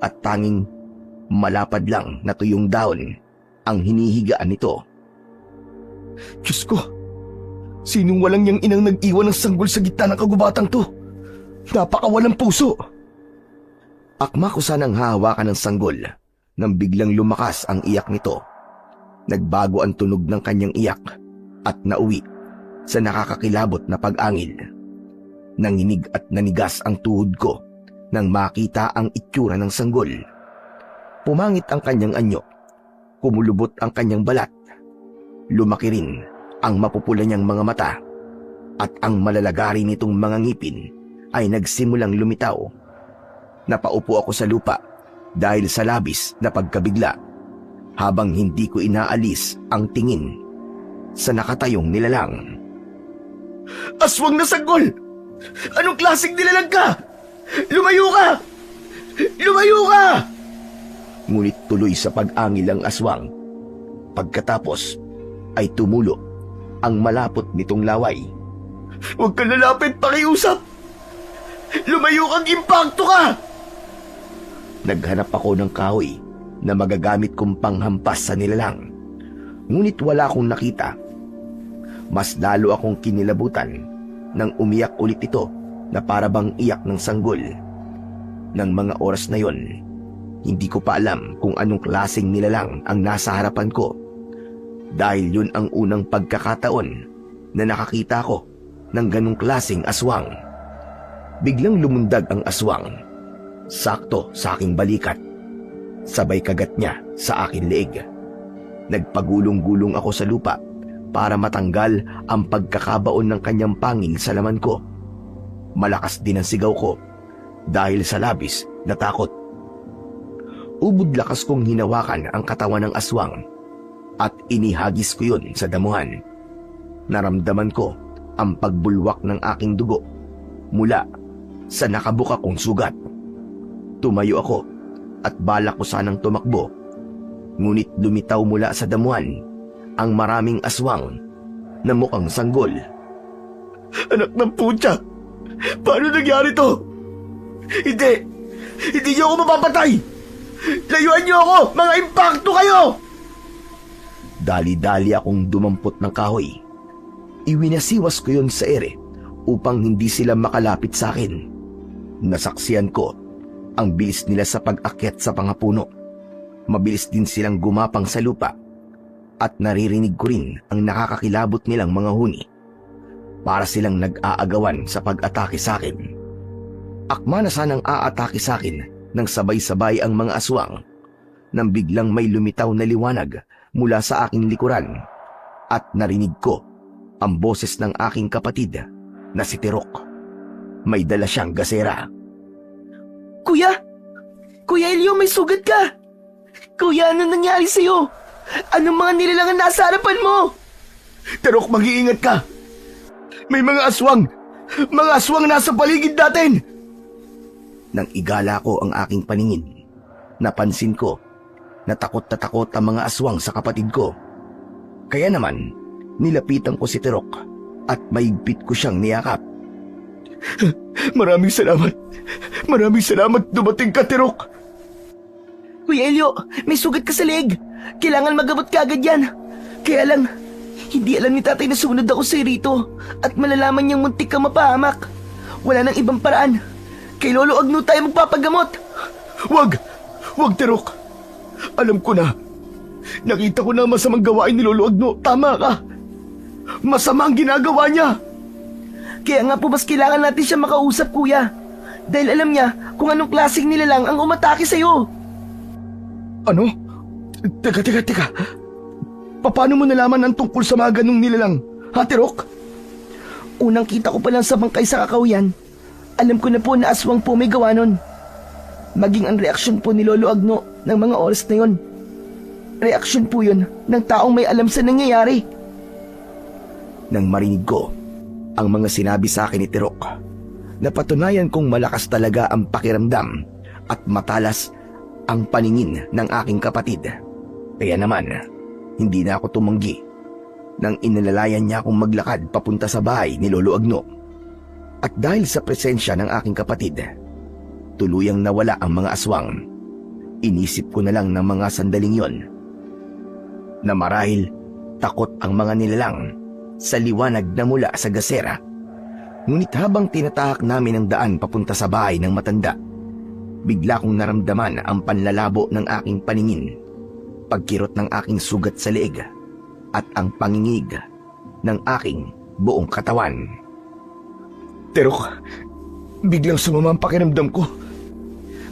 at tanging malapad lang na tuyong dahon ang hinihigaan nito. Diyos ko, sinong walang niyang inang nag-iwan ng sanggol sa gitna ng kagubatang to? Napakawalang puso. Akma ko sanang hahawakan ng sanggol nang biglang lumakas ang iyak nito. Nagbago ang tunog ng kanyang iyak at nauwi sa nakakakilabot na pag-angil. Nanginig at nanigas ang tuhod ko nang makita ang itsura ng sanggol. Pumangit ang kanyang anyo, kumulubot ang kanyang balat. Lumaki rin ang mapupula niyang mga mata at ang malalagari nitong mga ngipin ay nagsimulang lumitaw. Napaupo ako sa lupa dahil sa labis na pagkabigla habang hindi ko inaalis ang tingin sa nakatayong nilalang. Aswang na sanggol! Anong klaseng nilalang ka? Lumayo ka! Lumayo ka! Ngunit tuloy sa pag-angil ang aswang. Pagkatapos ay tumulo ang malapot nitong laway. Huwag ka lalapit, pakiusap! Lumayo kang impakto ka! Naghanap ako ng kahoy na magagamit kong panghampas sa nilalang. Ngunit wala akong nakita. Mas lalo akong kinilabutan nang umiyak ulit ito na parabang iyak ng sanggol. Nang mga oras na yon, hindi ko pa alam kung anong klaseng nilalang ang nasa harapan ko. Dahil yun ang unang pagkakataon na nakakita ko ng ganong klaseng aswang. Biglang lumundag ang aswang, sakto sa aking balikat. Sabay kagat niya sa aking leeg. Nagpagulong-gulong ako sa lupa para matanggal ang pagkakabaon ng kanyang pangil sa laman ko. Malakas din ang sigaw ko dahil sa labis na takot. Ubod lakas kong hinawakan ang katawan ng aswang at inihagis ko yun sa damuhan. Naramdaman ko ang pagbulwak ng aking dugo mula sa nakabuka kong sugat. Tumayo ako at balak ko sanang tumakbo. Ngunit lumitaw mula sa damuhan ang maraming aswang na mukhang sanggol. Anak ng putya! Paano nangyari to? Hindi! Hindi niyo ako mapapatay! Layuan niyo ako! Mga impakto kayo! Dali-dali akong dumampot ng kahoy. Iwinasiwas ko yon sa ere upang hindi sila makalapit sa akin. Nasaksiyan ko ang bilis nila sa pag-akyat sa pangapuno. Mabilis din silang gumapang sa lupa at naririnig ko rin ang nakakakilabot nilang mga huni. Para silang nag-aagawan sa pag-atake sa akin. Akma na sanang aatake sa akin nang sabay-sabay ang mga aswang nang biglang may lumitaw na liwanag mula sa aking likuran at narinig ko ang boses ng aking kapatid na si Tirok. May dala siyang gasera. Kuya! Kuya Elio, may sugat ka! Kuya, ano nangyari sa'yo? Anong mga nilalang ang nasa harapan mo? Tirok, mag-iingat ka! May mga aswang! Mga aswang nasa paligid natin! Nang igala ko ang aking paningin, napansin ko na takot ang mga aswang sa kapatid ko. Kaya naman, nilapitan ko si Tirok at maigpit ko siyang niyakap. Maraming salamat! Maraming salamat dumating ka, Tirok! Kuya Elio, may sugat ka sa leg. Kailangan magabot ka agad yan. Kaya lang, Hindi alam ni tatay na sumunod ako sa rito at malalaman niyang muntik ka mapahamak. Wala nang ibang paraan. Kay Lolo Agno tayo magpapagamot. Wag! Wag, Terok! Alam ko na. Nakita ko na ang masamang gawain ni Lolo Agno. Tama ka. Masama ang ginagawa niya. Kaya nga po mas kailangan natin siya makausap, kuya. Dahil alam niya kung anong klaseng nilalang ang umatake sa'yo. Ano? Teka. Paano mo nalaman ang tungkol sa mga ganong nilalang? Ha, Terok? Unang kita ko pa lang sa bangkay sa kakahuyan, alam ko na po na aswang po may gawa nun. Maging ang reaksyon po ni Lolo Agno ng mga oras na yon. Reaksyon po yun ng taong may alam sa nangyayari. Nang marinig ko ang mga sinabi sa akin ni Tirok, napatunayan kong malakas talaga ang pakiramdam at matalas ang paningin ng aking kapatid. Kaya naman, hindi na ako tumanggi nang inalalayan niya akong maglakad papunta sa bahay ni Lolo Agno. At dahil sa presensya ng aking kapatid, tuluyang nawala ang mga aswang. Inisip ko na lang ng mga sandaling yon na marahil takot ang mga nilalang sa liwanag na mula sa gasera. Ngunit habang tinatahak namin ang daan papunta sa bahay ng matanda, bigla kong naramdaman ang panlalabo ng aking paningin, pagkirot ng aking sugat sa leeg, at ang pangingig ng aking buong katawan. Terok, biglang sumama ang pakiramdam ko.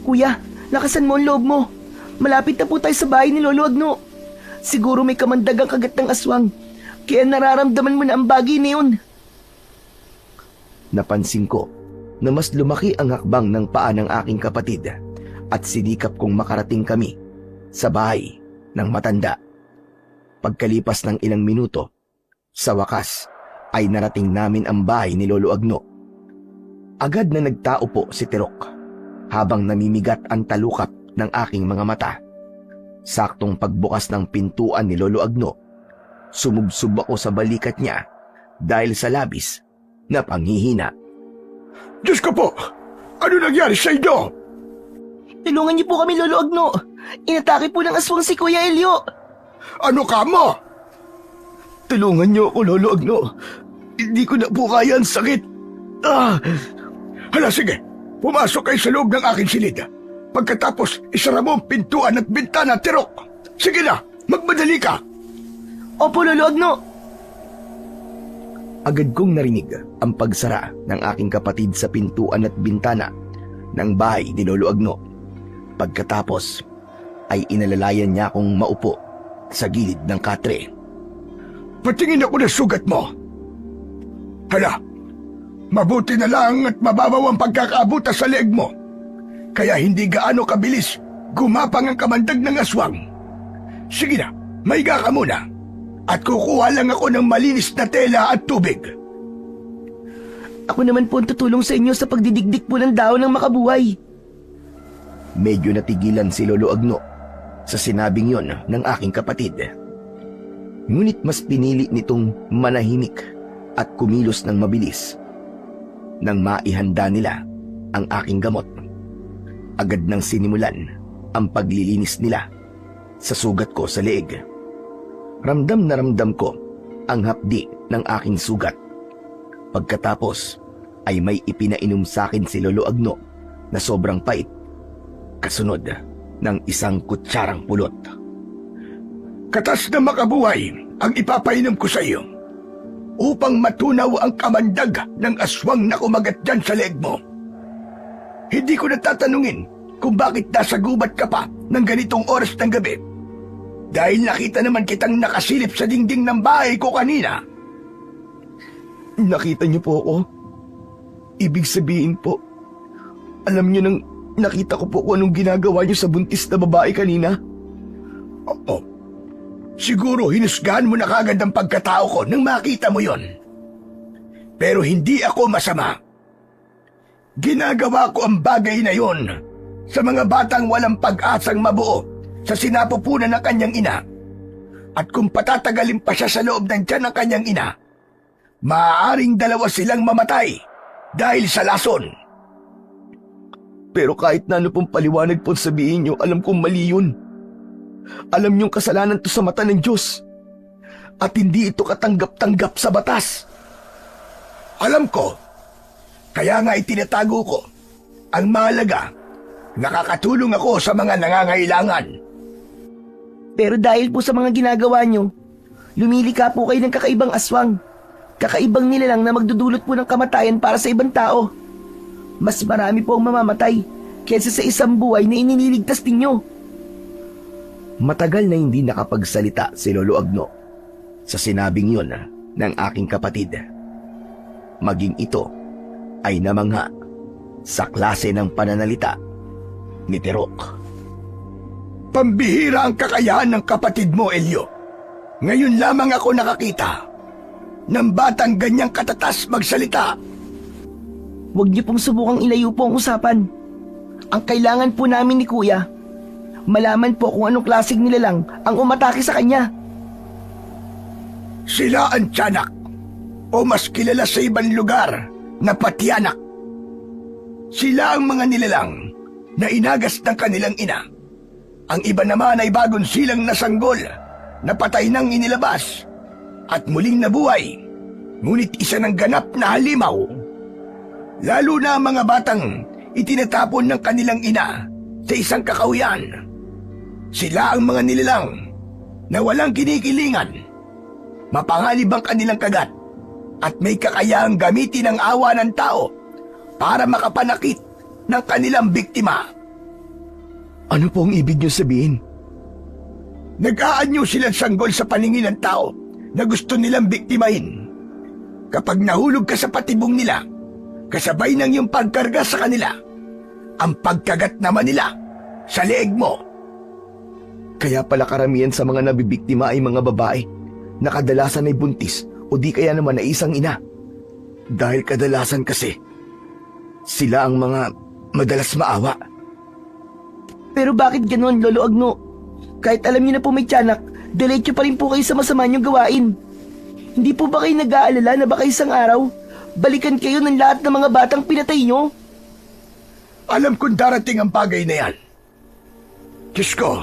Kuya, lakasan mo ang loob mo. Malapit na po tayo sa bahay ni Lolo Agno. Siguro may kamandagang kagat ng aswang, kaya nararamdaman mo na ang bagay na yun. Napansin ko na mas lumaki ang hakbang ng paa ng aking kapatid at sinikap kong makarating kami sa bahay ng matanda. Pagkalipas ng ilang minuto, sa wakas ay narating namin ang bahay ni Lolo Agno. Agad na nagtao po si Tirok habang namimigat ang talukap ng aking mga mata. Saktong pagbukas ng pintuan ni Lolo Agno, sumubsob ako sa balikat niya dahil sa labis na panghihina. Diyos ko po! Ano nangyari sa inyo? Tulungan niyo po kami, Lolo Agno. Inatake po ng aswang si Kuya Elio. Ano ka mo? Tulungan niyo ako, Lolo Agno. Hindi ko na po kaya ang sakit. Hala, sige. Pumasok kayo sa loob ng aking silid. Pagkatapos, isara mo ang pintuan at bintana, Tirok. Sige na, magmadali ka. Opo, Lolo Agno. Agad kong narinig ang pagsara ng aking kapatid sa pintuan at bintana ng bahay ni Lolo Agno. Pagkatapos ay inalalayan niya akong maupo sa gilid ng katre. Patingin ako ng sugat mo. Hala, mabuti na lang at mababaw ang pagkakaabuta sa leeg mo. Kaya hindi gaano kabilis gumapang ang kamandag ng aswang. Sige na, maiga ka muna. At kukuha lang ako ng malinis na tela at tubig. Ako naman po ang tutulong sa inyo sa pagdidikdik po ng daon ng makabuhay. Medyo natigilan si Lolo Agno sa sinabing yon ng aking kapatid. Ngunit mas pinili nitong manahimik at kumilos ng mabilis. Nang maihanda nila ang aking gamot, agad nang sinimulan ang paglilinis nila sa sugat ko sa leeg. Ramdam na ramdam ko ang hapdi ng aking sugat. Pagkatapos ay may ipinainom sa akin si Lolo Agno na sobrang pait, kasunod ng isang kutsarang pulot. Katas na makabuhay ang ipapainom ko sa iyo upang matunaw ang kamandag ng aswang na kumagat dyan sa leeg mo. Hindi ko natatanungin kung bakit nasa gubat ka pa ng ganitong oras ng gabi. Dahil nakita naman kitang nakasilip sa dingding ng bahay ko kanina. Nakita niyo po ako? Ibig sabihin po, alam niyo nang nakita ko po kung anong ginagawa niyo sa buntis na babae kanina? Oo. Siguro hinusgahan mo na kagad ang pagkatao ko nang makita mo yon. Pero hindi ako masama. Ginagawa ko ang bagay na yon sa mga batang walang pag-asang mabuo sa sinapupunan ng kanyang ina. At kung patatagalin pa siya sa loob ng tiyan ng kanyang ina, maaaring dalawa silang mamatay dahil sa lason. Pero kahit na ano pong paliwanag po sabihin niyo, alam kong mali yun. Alam niyong kasalanan to sa mata ng Diyos. at hindi ito katanggap-tanggap sa batas. Alam ko, kaya nga itinatago ko. Ang mahalaga, nakakatulong ako sa mga nangangailangan. Pero dahil po sa mga ginagawa nyo, lumilika po kayo ng kakaibang aswang. Kakaibang nilalang na magdudulot po ng kamatayan para sa ibang tao. Mas marami po ang mamamatay kaysa sa isang buhay na ininiligtas ninyo. Matagal na hindi nakapagsalita si Lolo Agno sa sinabing yun ng aking kapatid. Maging ito ay namangha sa klase ng pananalita ni Terok. Pambihira ang kakayahan ng kapatid mo, Elio. Ngayon lamang ako nakakita ng batang ganyang katatas magsalita. Huwag niyo pong subukang ilayo po ang usapan. Ang kailangan po namin ni Kuya, malaman po kung anong klaseng nilalang ang umatake sa kanya. Sila ang tiyanak, o mas kilala sa ibang lugar na patiyanak. Sila ang mga nilalang na inagas ng kanilang ina. Ang iba naman ay bagong silang nasanggol na patay nang inilabas at muling nabuhay, ngunit isa ng ganap na halimaw. Lalo na ang mga batang itinatapon ng kanilang ina sa isang kakahuyan. Sila ang mga nilalang na walang kinikilingan. Mapanganib ang kanilang kagat at may kakayahang gamitin ang awa ng tao para makapanakit ng kanilang biktima. Ano po ang ibig niyo sabihin? Nag-aanyo silang sanggol sa paningin ng tao na gusto nilang biktimahin. Kapag nahulog ka sa patibong nila, kasabay ng iyong pagkarga sa kanila, ang pagkagat naman nila sa leeg mo. Kaya pala karamihan sa mga nabibiktima ay mga babae na kadalasan ay buntis o di kaya naman ay isang ina. Dahil kadalasan kasi, sila ang mga madalas maawa. Pero bakit ganon, Lolo Agno? Kahit alam niyo na po may tiyanak, diretso pa rin po kayo sa masama niyong gawain. Hindi po ba kayo nag-aalala na baka isang araw, balikan kayo ng lahat ng mga batang pinatay niyo? Alam kong darating ang bagay na yan. Diyos ko,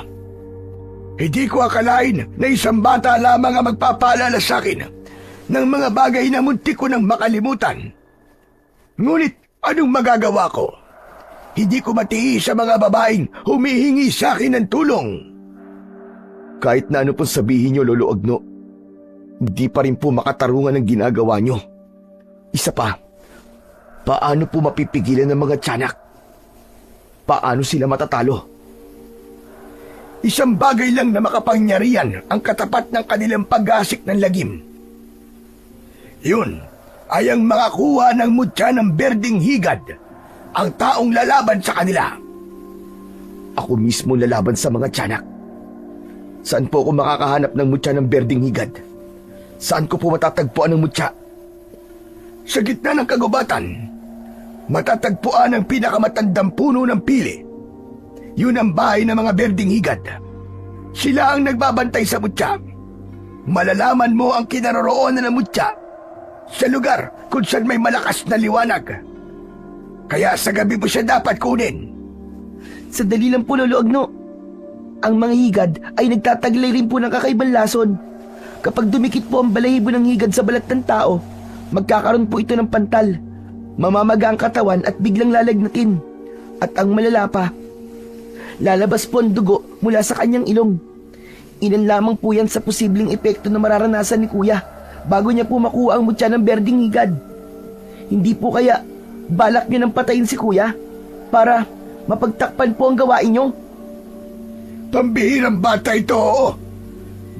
hindi ko akalain na isang bata lamang ang magpapaalala sa akin ng mga bagay na muntik ko nang makalimutan. Ngunit anong magagawa ko? Hindi ko matiis sa mga babaeng humihingi sa akin ng tulong. Kahit na ano pong sabihin niyo, Lolo Agno, hindi pa rin po makatarungan ang ginagawa niyo. Isa pa, paano po mapipigilan ng mga tiyanak? Paano sila matatalo? Isang bagay lang na makapangyarihan ang katapat ng kanilang pag-asik ng lagim. Yun ay ang makakuha ng mutya ng berdeng higad, ang taong lalaban sa kanila. Ako mismo lalaban sa mga tiyanak. Saan po ako makakahanap ng mutya ng berdeng higad? Saan ko po matatagpuan ng mutya? Sa gitna ng kagubatan, matatagpuan ang pinakamatandang puno ng pili. Yun ang bahay ng mga berdeng higad. Sila ang nagbabantay sa mutya. Malalaman mo ang kinaroroonan ng mutya sa lugar kung saan may malakas na liwanag. Kaya sa gabi mo siya dapat kunin. Sandali lang po, Lolo Agno. Ang mga higad ay nagtataglay rin po ng kakaibang lason. Kapag dumikit po ang balahibo ng higad sa balat ng tao, magkakaroon po ito ng pantal. Mamamaga ang katawan at biglang lalagnatin. At ang malala pa, lalabas po ang dugo mula sa kanyang ilong. Ilan lamang po yan sa posibleng epekto na mararanasan ni Kuya bago niya po makuha ang mutya ng berdeng higad. Hindi po kaya balak niyo nang patayin si Kuya para mapagtakpan po ang gawain niyo? Pambihirang bata ito, oo.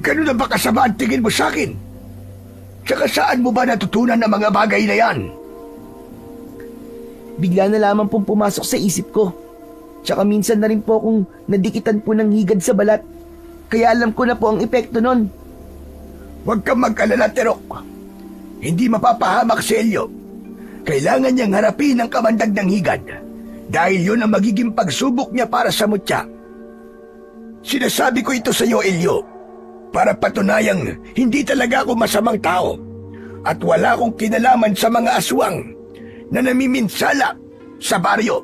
Ganun na ba kasama ang tingin mo sa akin? Tsaka saan mo ba natutunan ang mga bagay na yan? Bigla na lamang pong pumasok sa isip ko. Tsaka minsan na rin po akong nadikitan po ng higad sa balat. Kaya alam ko na po ang epekto nun. Huwag kang mag-alala, Terok. Hindi mapapahamak si Elio. Kailangan niyang harapin ang kamandag ng higad dahil yun ang magiging pagsubok niya para sa mutya. Sinasabi ko ito sa iyo, Elio, para patunayang hindi talaga ako masamang tao at wala akong kinalaman sa mga aswang na namiminsala sa baryo.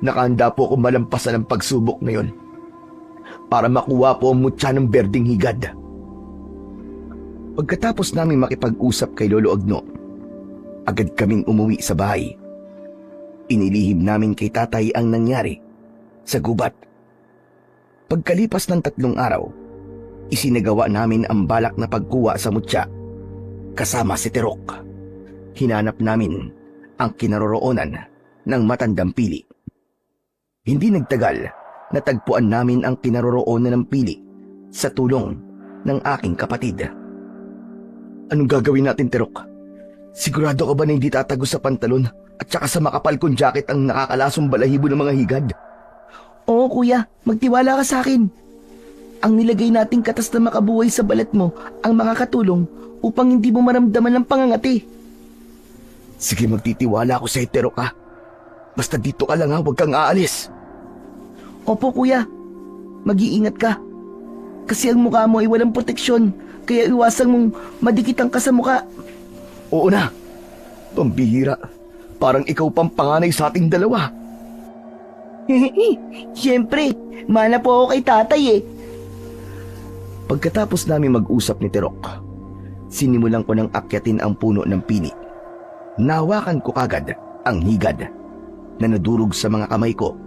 Nakahanda po ako malampasan ang pagsubok na yon para makuha po ang mutya ng berdeng higad. Pagkatapos namin makipag-usap kay Lolo Agno, agad kaming umuwi sa bahay. Inilihim namin kay tatay ang nangyari sa gubat. Pagkalipas ng 3 araw, isinagawa namin ang balak na pagkuha sa mutya kasama si Terok. Hinanap namin ang kinaroroonan ng matandang pili. Hindi nagtagal, natagpuan namin ang kinaroroonan ng pili sa tulong ng aking kapatid. Anong gagawin natin, Terok? Sigurado ka ba na hindi tatago sa pantalon at saka sa makapal kong jacket ang nakakalasong balahibo ng mga higad? Oo kuya, magtiwala ka sa akin. Ang nilagay nating katas na makabuhay sa balat mo ang makakatulong upang hindi mo maramdaman ng pangangati. Sige, magtitiwala ako sa Terok ha. Basta dito ka lang ha, huwag kang aalis. Opo kuya, mag-iingat ka. Kasi ang mukha mo ay walang proteksyon, kaya iwasang mong madikitan ka sa mukha. Oo na. Pambihira. Parang ikaw pang panganay sa ating dalawa. Siyempre, mana po ako kay tatay eh. Pagkatapos namin mag-usap ni Terok, sinimulan ko ng akyatin ang puno ng pili. Nahawakan ko kagad ang higad na nadurog sa mga kamay ko.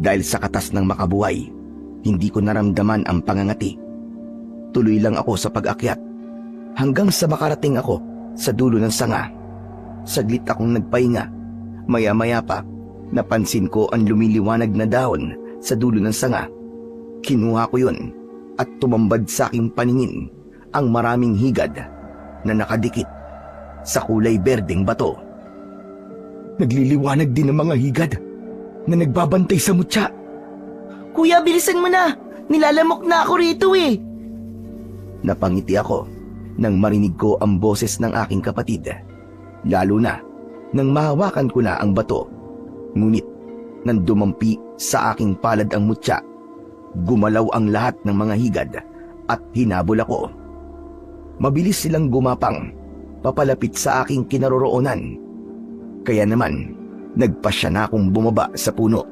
Dahil sa katas ng makabuhay, hindi ko naramdaman ang pangangati. Tuloy lang ako sa pag-akyat hanggang sa makarating ako sa dulo ng sanga. Saglit akong nagpahinga. Maya-maya pa, napansin ko ang lumiliwanag na dahon sa dulo ng sanga. Kinuha ko yun at tumambad sa aking paningin ang maraming higad na nakadikit sa kulay berdeng bato. Nagliliwanag din ang mga higad na nagbabantay sa mutya. Kuya, bilisan mo na. Nilalamok na ako rito eh. Napangiti ako nang marinig ko ang boses ng aking kapatid. Lalo na nang mahawakan ko na ang bato. Ngunit nang dumampi sa aking palad ang mutya, gumalaw ang lahat ng mga higad at hinabol ako. Mabilis silang gumapang papalapit sa aking kinaroroonan. Kaya naman, nagpasya na akong bumaba sa puno.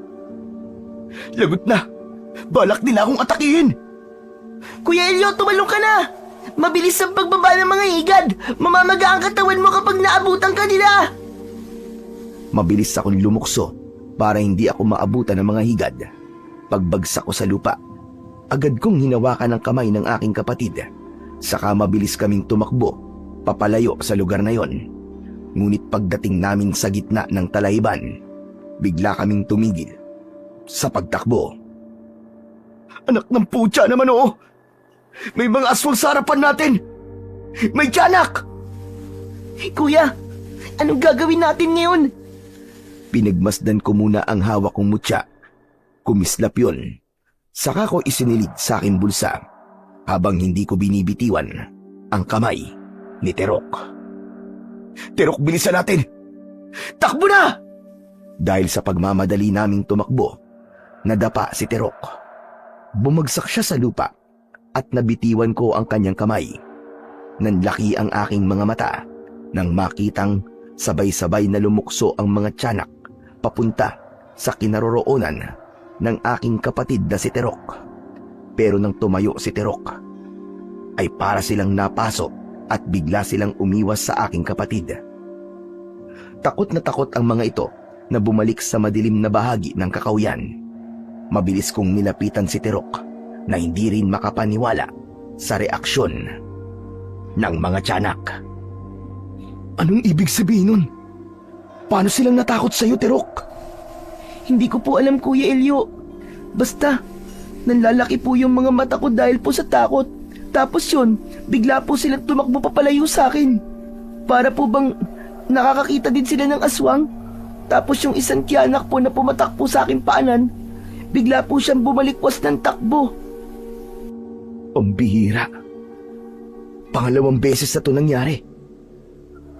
Lagot na! Balak nila akong atakihin! Kuya Elio, tumalong ka na! Mabilis ang pagbaba ng mga higad! Mamamaga ang katawan mo kapag naabutan ka nila! Mabilis akong lumukso para hindi ako maabutan ng mga higad. Pagbagsak ko sa lupa, agad kong hinawakan ang kamay ng aking kapatid. Saka mabilis kaming tumakbo, papalayo sa lugar na yon. Ngunit pagdating namin sa gitna ng talaiban, bigla kaming tumigil sa pagtakbo. Anak ng putya naman oo! May mga aswang sa harapan natin! May tiyanak! Kuya, anong gagawin natin ngayon? Pinagmasdan ko muna ang hawak kong mutya. Kumislap yun. Saka ko isinilig sa aking bulsa habang hindi ko binibitiwan ang kamay ni Terok. Terok, bilisan natin! Takbo na! Dahil sa pagmamadali naming tumakbo, nadapa si Terok. Bumagsak siya sa lupa at nabitiwan ko ang kanyang kamay. Nanlaki ang aking mga mata nang makitang sabay-sabay na lumukso ang mga tiyanak papunta sa kinaroroonan ng aking kapatid na si Terok. Pero nang tumayo si Terok, ay para silang napasok at bigla silang umiwas sa aking kapatid. Takot na takot ang mga ito na bumalik sa madilim na bahagi ng kakawyan. Mabilis kong nilapitan si Terok na hindi rin makapaniwala sa reaksyon ng mga tiyanak. Anong ibig sabihin nun? Paano silang natakot sa'yo, Terok? Hindi ko po alam, Kuya Elio. Basta, nanlalaki po yung mga mata ko dahil po sa takot. Tapos yun, bigla po silang tumakbo papalayo sa akin. Para po bang nakakakita din sila ng aswang. Tapos yung isang tiyanak po na pumatak po sa aking paanan, bigla po siyang bumalikwas ng takbo. Pambihira. Pangalawang beses na ito nangyari.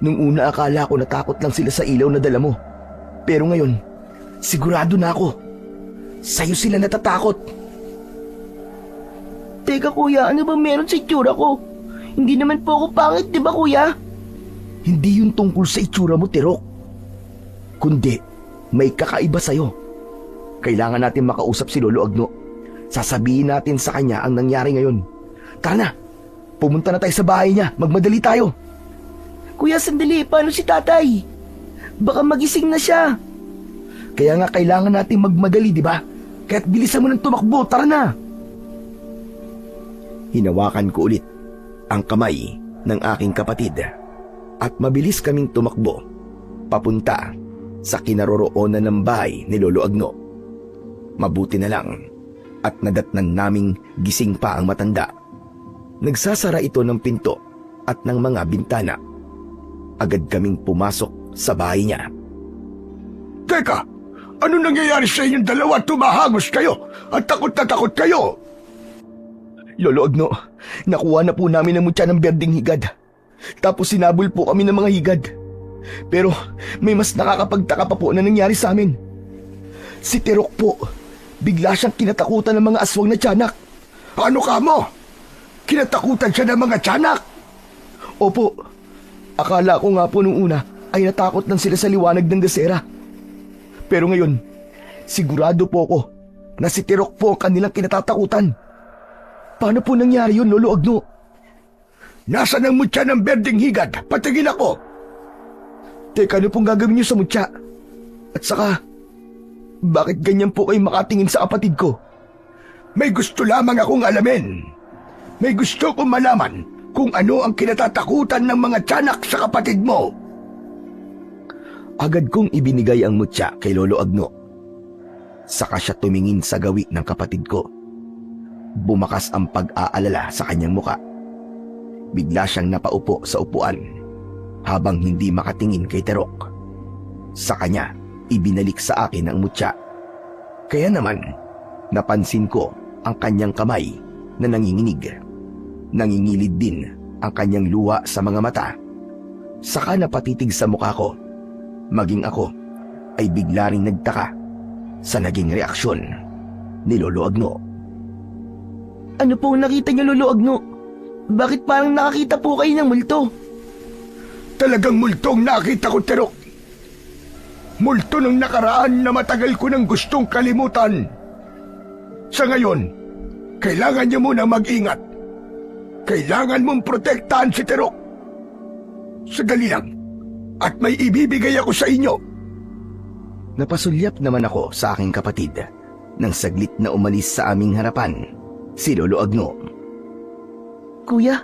Nung una akala ko natakot lang sila sa ilaw na dala mo. Pero ngayon, sigurado na ako. Sa'yo sila natatakot. Teka kuya, ano ba meron sa itsura ko? Hindi naman po ako pangit, di ba kuya? Hindi yun tungkol sa itsura mo, Terok. Kundi, may kakaiba sa'yo. Kailangan natin makausap si Lolo Agno. Sasabihin natin sa kanya ang nangyari ngayon. Tara na, Pumunta na tayo sa bahay niya. Magmadali tayo. Kuya, sandali. Paano si tatay? Baka magising na siya. Kaya nga kailangan natin magmadali, di ba? Kaya't bilisan mo ng tumakbo. Tara na. Hinawakan ko ulit ang kamay ng aking kapatid at mabilis kaming tumakbo papunta sa kinaroroonan ng bahay ni Lolo Agno. Mabuti na lang at nadatnan naming gising pa ang matanda. Nagsasara ito ng pinto at ng mga bintana. Agad kaming pumasok sa bahay niya. Teka, ano nangyayari sa inyong dalawa? Tumahagos kayo at takot na takot kayo. Lolo Agno, nakuha na po namin ang mutya ng berdeng higad. Tapos sinabol po kami ng mga higad. Pero may mas nakakapagtaka pa po na nangyari sa amin. Si Terok po, bigla siyang kinatakutan ng mga aswang na tiyanak. Ano ka mo? Kinatakutan siya ng mga tiyanak? Opo, akala ko nga po nung una ay natakot lang sila sa liwanag ng gasera. Pero ngayon, sigurado po ako na si Terok po ang kanilang kinatatakutan. Paano po nangyari yun, Lolo Agno? Nasaan ang mutya ng berdeng higad? Patingin ako. Teka, ano pong gagawin niyo sa mutya? At saka, bakit ganyan po kayo makatingin sa kapatid ko? May gusto lamang akong alamin. May gusto kong malaman kung ano ang kinatatakutan ng mga tiyanak sa kapatid mo. Agad kong ibinigay ang mutya kay Lolo Agno. Saka siya tumingin sa gawi ng kapatid ko. Bumakas ang pag-aalala sa kanyang muka. Bigla siyang napaupo sa upuan habang hindi makatingin kay Terok. Sa kanya, ibinalik sa akin ang mutya. Kaya naman, napansin ko ang kanyang kamay na nanginginig. Nangingilid din ang kanyang luha sa mga mata. Saka napatitig sa mukha ko. Maging ako ay bigla ring nagtaka sa naging reaksyon ni Lolo Agno. Ano po nakita niyo, Lolo Agno? Bakit parang nakakita po kayo ng multo? Talagang multong nakita ko, Terok. Multo ng nakaraan na matagal ko nang gustong kalimutan. Sa ngayon, kailangan niyo muna mag-ingat. Kailangan mong protektahan si Terok. Sadali lang, at may ibibigay ako sa inyo. Napasulyap naman ako sa aking kapatid nang saglit na umalis sa aming harapan si Lolo Agno. Kuya,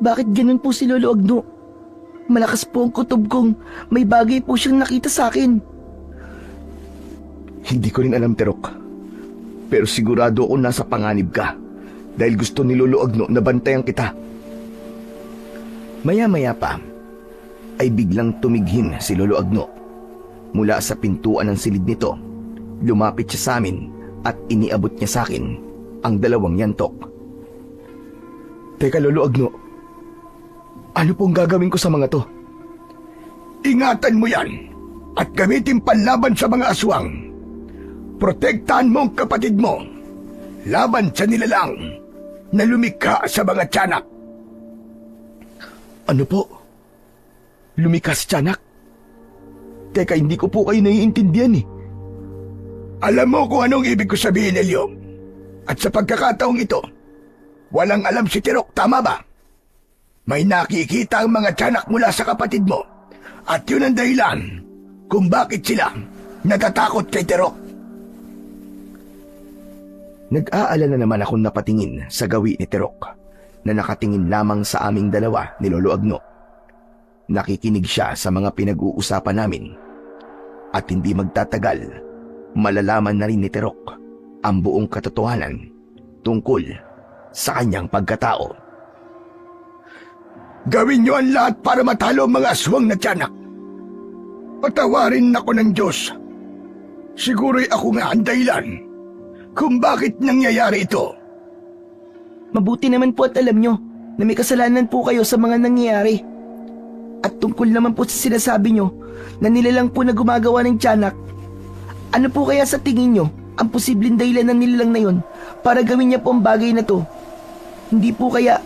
bakit ganun po si Lolo Agno? Malakas po ang kutob kong may bagay po siyang nakita sa akin. Hindi ko rin alam, Terok. Pero sigurado ako nasa panganib ka dahil gusto ni Lolo Agno na bantayan kita. Maya-maya pa ay biglang tumighim si Lolo Agno. Mula sa pintuan ng silid nito, lumapit siya sa amin at iniabot niya sa akin ang dalawang yantok. Teka, Lolo Agno, ano pong gagawin ko sa mga to? Ingatan mo yan at gamitin panlaban sa mga aswang. Protektahan mo ang kapatid mo laban sa nilalang na lumikha sa mga tiyanak. Ano po? Lumikas tiyanak? Teka, hindi ko po kayo naiintindihan eh. Alam mo kung anong ibig ko sabihin, Elio. At sa pagkakataong ito, walang alam si Terok, tama ba? May nakikita ang mga tiyanak mula sa kapatid mo. At yun ang dahilan kung bakit sila natatakot kay Terok. Nag-aalala naman akong napatingin sa gawi ni Terok na nakatingin lamang sa aming dalawa ni Lolo Agno. Nakikinig siya sa mga pinag-uusapan namin. At hindi magtatagal, malalaman na rin ni Terok ang buong katotohanan tungkol sa kanyang pagkatao. Gawin niyo ang lahat para matalo ang mga aswang na tiyanak. Patawarin ako ng Diyos. Siguro'y ako nga ang dahilan kung bakit nangyayari ito. Mabuti naman po at alam nyo na may kasalanan po kayo sa mga nangyayari. At tungkol naman po sa sinasabi nyo na nilalang po na gumagawa ng tiyanak, ano po kaya sa tingin nyo ang posibleng dahilan ng nilalang na yon para gawin niya po ang bagay na to? Hindi po kaya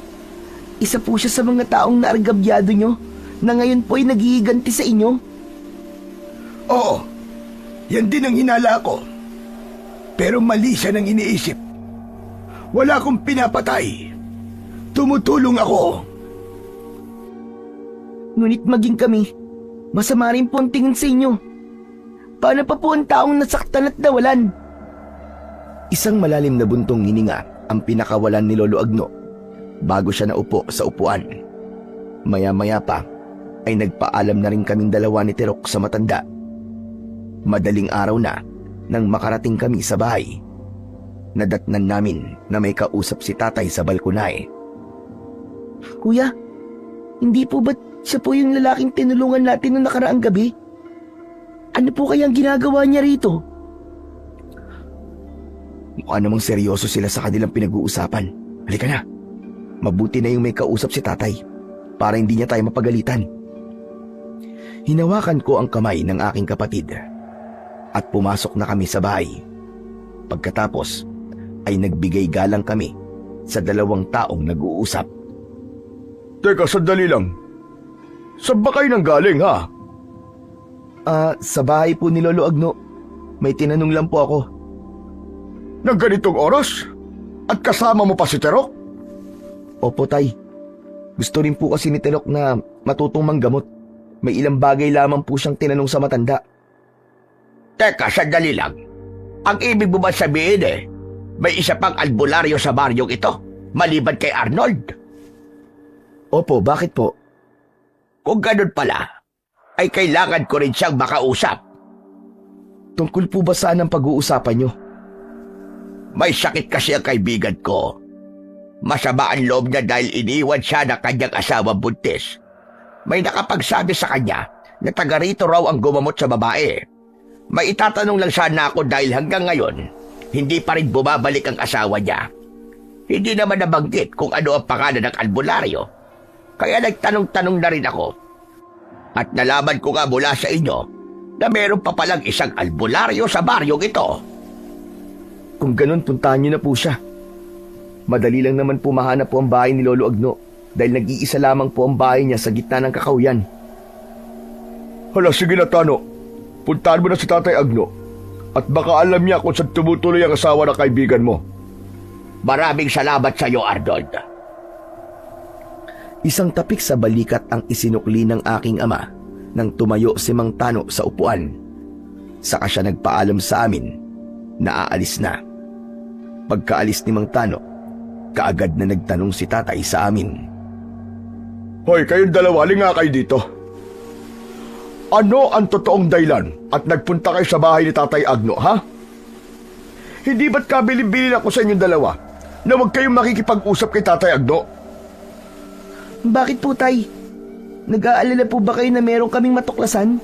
isa po siya sa mga taong naargabyado nyo na ngayon po ay naghihiganti sa inyo? Oo, yan din ang hinala ko. Pero mali siya ng iniisip. Wala akong pinapatay. Tumutulong ako. Ngunit maging kami, masama rin po ang tingin sa inyo. Paano pa po ang taong nasaktan at nawalan? Isang malalim na buntong hininga ang pinakawalan ni Lolo Agno bago siya naupo sa upuan. Maya-maya pa ay nagpaalam na rin kaming dalawa ni Tirok sa matanda. Madaling araw na nang makarating kami sa bahay. Nadatnan namin na may kausap si tatay sa balkonahe. Kuya, hindi po ba't siya po yung lalaking tinulungan natin noong nakaraang gabi? Ano po kayang ginagawa niya rito? Mukha namang seryoso sila sa kanilang pinag-uusapan. Halika na. Mabuti na yung may kausap si tatay para hindi niya tayo mapagalitan. Hinawakan ko ang kamay ng aking kapatid at pumasok na kami sa bahay. Pagkatapos ay nagbigay galang kami sa dalawang taong nag-uusap. Teka, sandali lang. Saan ba kayo nang galing, ha? Sa bahay po ni Lolo Agno. May tinanong lang po ako. Nang ganitong oras? At kasama mo pa si Terok? Opo, tay. Gusto rin po kasi ni Tirok na matutong manggamot. May ilang bagay lamang po siyang tinanong sa matanda. Teka, sandali lang. Ang ibig mo ba sabihin may isa pang albularyo sa baryong ito, maliban kay Arnold? Opo, bakit po? Kung ganun pala, ay kailangan ko rin siyang makausap. Tungkol po ba saan ang pag-uusapan nyo? May sakit kasi ang kaibigan ko. Masama ang loob niya dahil iniwan siya ng kanyang asawa buntis. May nakapagsabi sa kanya na taga rito raw ang gumamot sa babae. May itatanong lang sana ako dahil hanggang ngayon, hindi pa rin bumabalik ang asawa niya. Hindi naman nabanggit kung ano ang pangalan ng albularyo. Kaya nagtanong-tanong na rin ako. At nalaman ko nga mula sa inyo na meron pa palang isang albularyo sa baryong ito. Kung ganun, puntahan nyo na po siya. Madali lang naman po mahanap po ang bahay ni Lolo Agno dahil nag-iisa lamang po ang bahay niya sa gitna ng kakauyan. Hala, sige na, Tano. Puntahan mo na si Tatay Agno. At baka alam niya kung saan tumutuloy ang asawa ng kaibigan mo. Maraming salamat sa iyo, Arnold. Isang tapik sa balikat ang isinukli ng aking ama nang tumayo si Mang Tano sa upuan. Saka siya nagpaalam sa amin na aalis na. Pagkaalis ni Mang Tano, kaagad na nagtanong si tatay sa amin. Hoy, kayong dalawa, linga kayo dito. Ano ang totoong dahilan at nagpunta kayo sa bahay ni Tatay Agno, ha? Hindi ba't kabilin-bilin ako sa inyong dalawa na huwag kayong makikipag-usap kay Tatay Agno? Bakit po, tay? Nag-aalala po ba kayo na meron kaming matuklasan?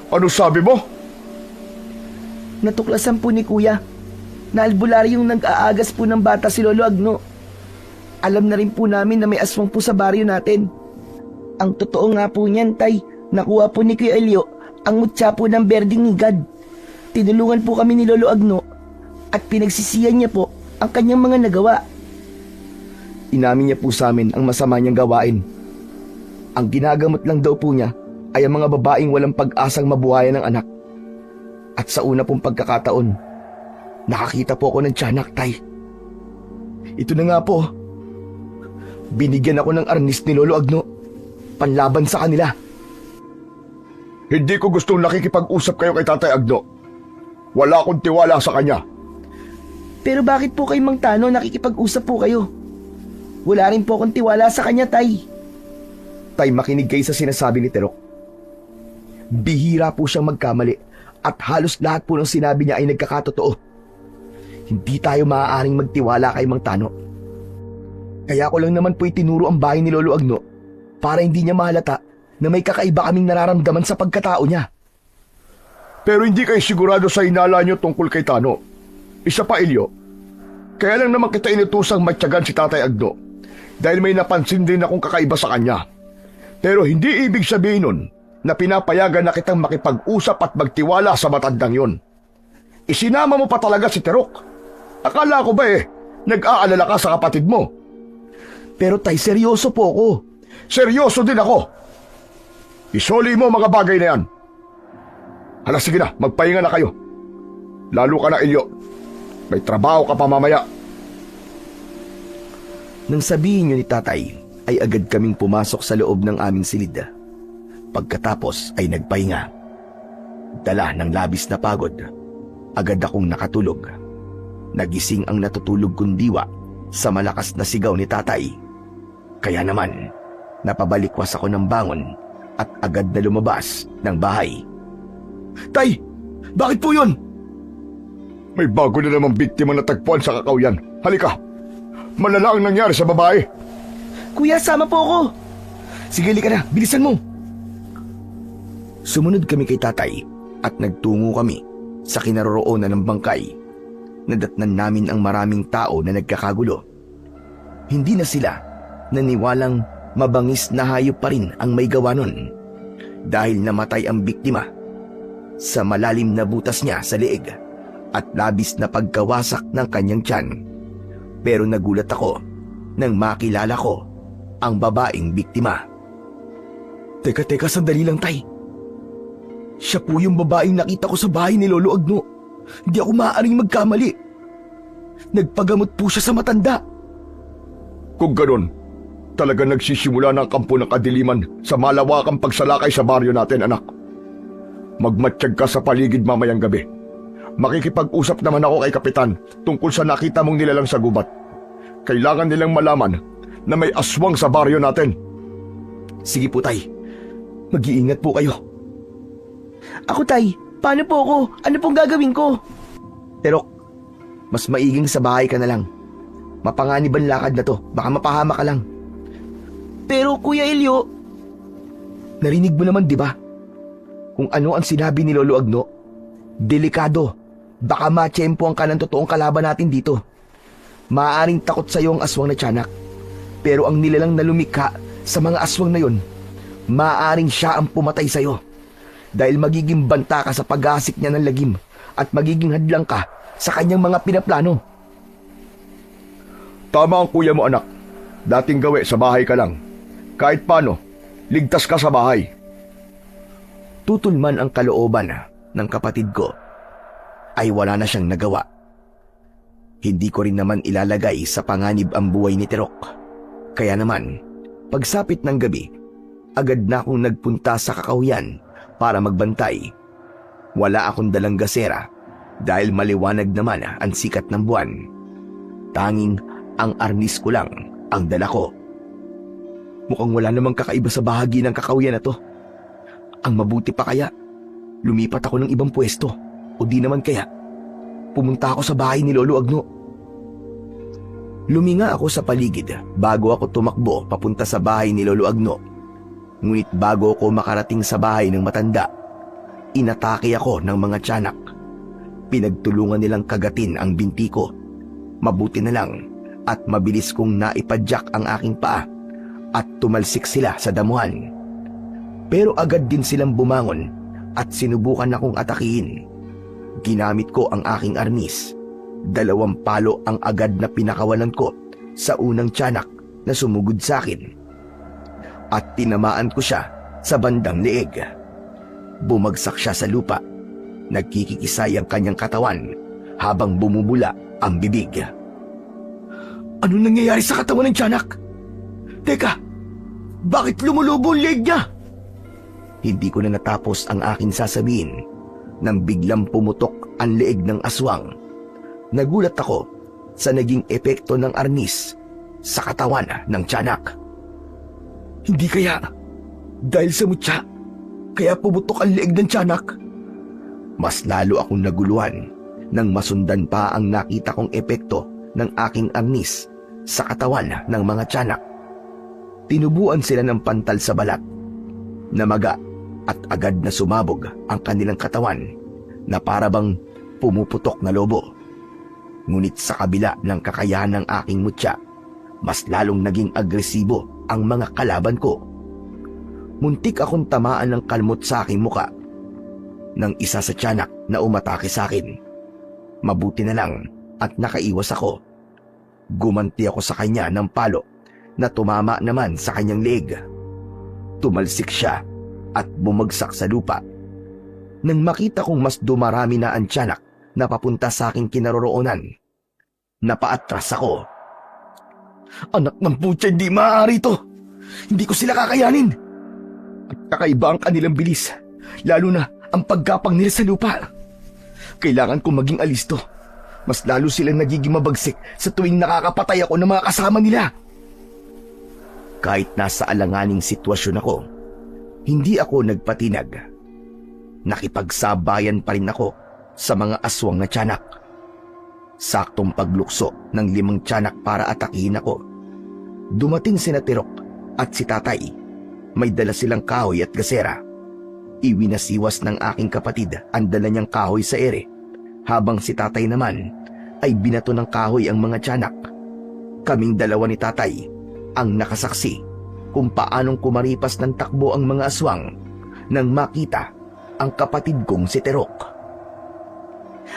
Ano sabi mo? Natuklasan po ni Kuya na albularyong nag-aagas po ng bata si Lolo Agno. Alam na rin po namin na may aswang po sa baryo natin. Ang totoo nga po niyan, tay, nakuha po ni Kuya Elio ang mutya po ng berding higad. Tinulungan po kami ni Lolo Agno at pinagsisiyan niya po ang kanyang mga nagawa. Inamin niya po sa amin ang masama niyang gawain. Ang ginagamot lang daw po niya ay ang mga babaeng walang pag-asang mabuhayan ng anak. At sa una pong pagkakataon, nakakita po ako ng tiyanak, tay. Ito na nga po. Binigyan ako ng arnis ni Lolo Agno, panlaban sa kanila. Hindi ko gustong nakikipag-usap kayo kay Tatay Agno. Wala akong tiwala sa kanya. Pero bakit po kay Mang Tano nakikipag-usap po kayo? Wala rin po akong tiwala sa kanya, tay. Tay, makinig kayo sa sinasabi ni Terok. Bihira po siyang magkamali at halos lahat po ng sinabi niya ay nagkakatotoo. Hindi tayo maaaring magtiwala kay Mang Tano. Kaya ko lang naman po itinuro ang bahay ni Lolo Agno para hindi niya mahalata na may kakaiba kaming nararamdaman sa pagkatao niya. Pero hindi kayo sigurado sa hinala niyo tungkol kay Tano. Isa pa, Elio. Kaya lang naman kita inutusang matyagan si Tatay Agno dahil may napansin din akong kakaiba sa kanya. Pero hindi ibig sabihin nun na pinapayagan na kitang makipag-usap at magtiwala sa matandang yon. Isinama mo pa talaga si Terok. Akala ko ba nag-aalala ka sa kapatid mo? Pero tay, seryoso po ako. Seryoso din ako. Isoli mo mga bagay na yan. Hala, sige na, magpahinga na kayo. Lalo ka na, Elio. May trabaho ka pa mamaya. Nang sabihin niyo ni tatay, ay agad kaming pumasok sa loob ng aming silid. Pagkatapos ay nagpahinga. Dala ng labis na pagod, agad akong nakatulog. Nagising ang natutulog kong diwa sa malakas na sigaw ni tatay. Kaya naman, napabalikwas ako ng bangon at agad na lumabas ng bahay. Tay! Bakit po yun? May bago na namang biktima na tagpuan sa Kakahuyan. Halika! Malala ang nangyari sa babae. Kuya, sama po ako. Sige, halika na. Bilisan mo. Sumunod kami kay tatay at nagtungo kami sa kinaroroonan ng bangkay. Nadatnan namin ang maraming tao na nagkakagulo. Hindi na sila naniwalang mabangis na hayop pa rin ang may gawa nun dahil namatay ang biktima sa malalim na butas niya sa leeg at labis na pagkawasak ng kanyang tiyan. Pero nagulat ako nang makilala ko ang babaeng biktima. Teka, sandali lang, tay. Siya po yung babaeng nakita ko sa bahay ni Lolo Agno. Hindi ako maaaring magkamali. Nagpagamot po siya sa matanda. Kung ganon, talaga nagsisimula ng kampo ng kadiliman sa malawakang pagsalakay sa baryo natin, anak. Magmatsyag ka sa paligid mamayang gabi. Makikipag-usap naman ako kay Kapitan tungkol sa nakita mong nilalang sa gubat. Kailangan nilang malaman na may aswang sa baryo natin. Sige po, tay. Mag-iingat po kayo. Ako, tay. Paano po ako? Ano pong gagawin ko? Pero, mas maiging sa bahay ka na lang. Mapanganib ang lakad na to. Baka mapahama ka lang. Pero, Kuya Elio... Narinig mo naman, di ba? Kung ano ang sinabi ni Lolo Agno. Delikado. Baka matsyempoan ka ng totoong kalaban natin dito. Maaaring takot sa'yo ang aswang na tiyanak. Pero ang nilalang na lumikha sa mga aswang na yon, maaaring siya ang pumatay sa'yo. Dahil magiging banta ka sa pag-aasik niya ng lagim at magiging hadlang ka sa kanyang mga pinaplano. Tama ang kuya mo, anak. Dating gawi sa bahay ka lang. Kahit paano, ligtas ka sa bahay. Tutulman ang kalooban ng kapatid ko, ay wala na siyang nagawa. Hindi ko rin naman ilalagay sa panganib ang buhay ni Tirok. Kaya naman, pagsapit ng gabi, agad na akong nagpunta sa Kakahuyan para magbantay. Wala akong dalang gasera dahil maliwanag naman ang sikat ng buwan. Tanging ang arnis ko lang ang dala ko. Mukhang wala namang kakaiba sa bahagi ng Kakahuyan na to. Ang mabuti pa kaya, lumipat ako ng ibang pwesto o di naman kaya, pumunta ako sa bahay ni Lolo Agno. Luminga ako sa paligid bago ako tumakbo papunta sa bahay ni Lolo Agno. Ngunit bago ako makarating sa bahay ng matanda, inatake ako ng mga tiyanak. Pinagtulungan nilang kagatin ang binti ko. Mabuti na lang at mabilis kong naipadyak ang aking paa at tumalsik sila sa damuhan. Pero agad din silang bumangon at sinubukan akong atakihin. Ginamit ko ang aking arnis. 2 palo ang agad na pinakawalan ko sa unang tiyanak na sumugod sa akin. At tinamaan ko siya sa bandang leeg. Bumagsak siya sa lupa. Nagkikikisay ang kanyang katawan habang bumubula ang bibig. Anong nangyayari sa katawan ng tiyanak? Teka, bakit lumulubo ang leeg niya? Hindi ko na natapos ang aking sasabihin nang biglang pumutok ang leeg ng aswang. Nagulat ako sa naging epekto ng arnis sa katawan ng tiyanak. Hindi kaya dahil sa mutya kaya pumutok ang leeg ng tiyanak? Mas lalo akong naguluhan nang masundan pa ang nakita kong epekto ng aking arnis sa katawan ng mga tiyanak. Tinubuan sila ng pantal sa balat, namaga at agad na sumabog ang kanilang katawan na parabang pumuputok na lobo. Ngunit sa kabila ng kakayahan ng aking mutya, mas lalong naging agresibo ang mga kalaban ko. Muntik akong tamaan ng kalmot sa aking muka ng isa sa tiyanak na umatake sa akin. Mabuti na lang at nakaiwas ako. Gumanti ako sa kanya ng palo na tumama naman sa kanyang leeg. Tumalsik siya at bumagsak sa lupa. Nang makita kong mas dumarami na ang tiyanak na papunta sa aking kinaroroonan, napaatras ako. Anak ng putya, hindi maaari ito. Hindi ko sila kakayanin. At kakaiba ang kanilang bilis, lalo na ang pagkapang nila sa lupa. Kailangan kong maging alisto. Mas lalo silang nagiging mabagsik sa tuwing nakakapatay ako ng mga kasama nila. Kahit nasa alanganing sitwasyon ako, hindi ako nagpatinag. Nakipagsabayan pa rin ako sa mga aswang na tiyanak. Saktong paglukso ng 5 tiyanak para atakihin ako. Dumating sina Tirok at si Tatay. May dala silang kahoy at gasera. Iwinasiwas ng aking kapatid ang dala niyang kahoy sa ere, habang si Tatay naman ay binato ng kahoy ang mga tiyanak. Kaming dalawa ni Tatay ang nakasaksi kung paanong kumaripas ng takbo ang mga aswang nang makita ang kapatid kong si Tirok.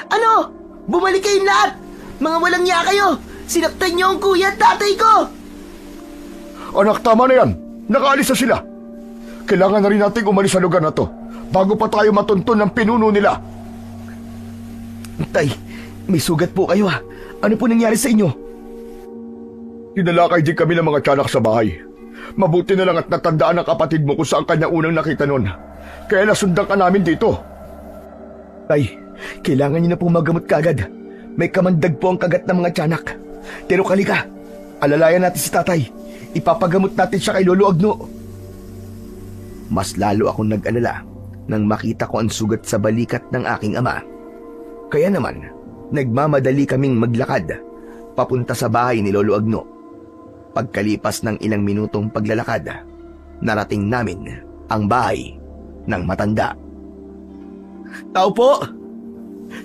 Ano? Bumalik kayong lahat! Mga walang niya kayo! Sinaktan niyo ang kuya at tatay ko! Anak, tama na yan. Nakaalis na sila. Kailangan na rin nating umalis sa lugar na to bago pa tayo matuntun ng pinuno nila. Tay, may sugat po kayo ha. Ano po nangyari sa inyo? Dinalakay din kami ng mga tiyanak sa bahay. Mabuti na lang at natandaan ng kapatid mo kung saan kanya unang nakita nun. Kaya nasundan ka namin dito. Tay, kailangan niyo na pong magamot kaagad. May kamandag po ang kagat ng mga tiyanak. Pero kalika, alalayan natin si Tatay. Ipapagamot natin siya kay Lolo Agno. Mas lalo akong nag-alala nang makita ko ang sugat sa balikat ng aking ama. Kaya naman, nagmamadali kaming maglakad papunta sa bahay ni Lolo Agno. Pagkalipas ng ilang minutong paglalakad, narating namin ang bahay ng matanda. Tao po!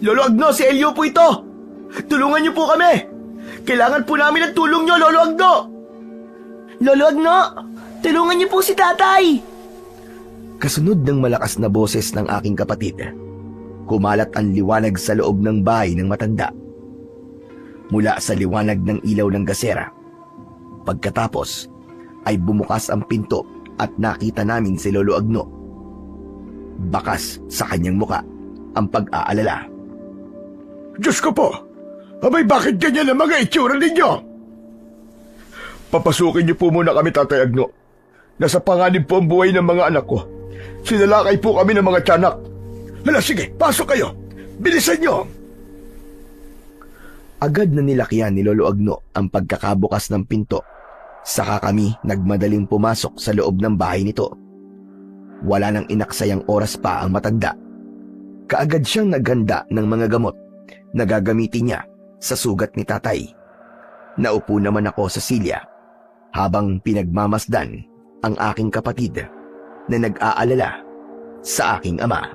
Lolo Agno, si Elio po ito! Tulungan niyo po kami! Kailangan po namin ang tulong niyo, Lolo Agno! Lolo Agno, tulungan niyo po si Tatay! Kasunod ng malakas na boses ng aking kapatid, kumalat ang liwanag sa loob ng bahay ng matanda. Mula sa liwanag ng ilaw ng gasera. Pagkatapos, ay bumukas ang pinto at nakita namin si Lolo Agno. Bakas sa kanyang muka ang pag-aalala. Diyos ko po! Abay, bakit ganyan ang mga itsura ninyo? Papasukin niyo po muna kami, Tatay Agno. Nasa panganib po ang buhay ng mga anak ko. Sinalakay po kami ng mga tiyanak. Hala, sige, pasok kayo. Bilisan niyo. Agad na nilakyan ni Lolo Agno ang pagkakabukas ng pinto. Saka kami nagmadaling pumasok sa loob ng bahay nito. Wala nang inaksayang oras pa ang matanda. Kaagad siyang naghanda ng mga gamot na gagamitin niya sa sugat ni Tatay. Naupo naman ako sa silya habang pinagmamasdan ang aking kapatid na nag-aalala sa aking ama.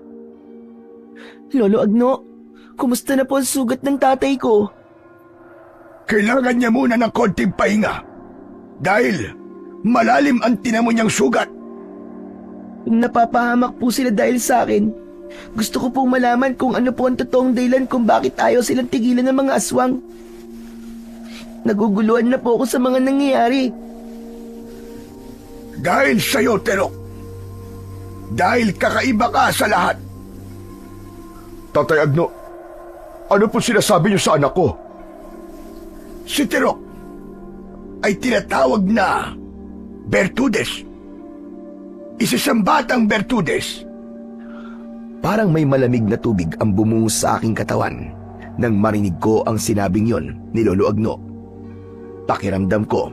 Lolo Agno, kumusta na po ang sugat ng tatay ko? Kailangan niya muna ng konting pahinga. Dahil malalim ang tinamo niyang sugat. Napapahamak po sila dahil sa akin. Gusto ko pong malaman kung ano po ang totoong dahilan kung bakit ayaw silang tigilan ng mga aswang. Naguguluhan na po ako sa mga nangyayari. Dahil sa'yo, Tirok. Dahil kakaiba ka sa lahat. Tatay Agno, ano po sinasabi niyo sa anak ko? Si Tirok ay tinatawag na Bertudes. Isa siyang batang Bertudes. Parang may malamig na tubig ang bumuhos sa aking katawan nang marinig ko ang sinabing yon ni Lolo Agno. Pakiramdam ko,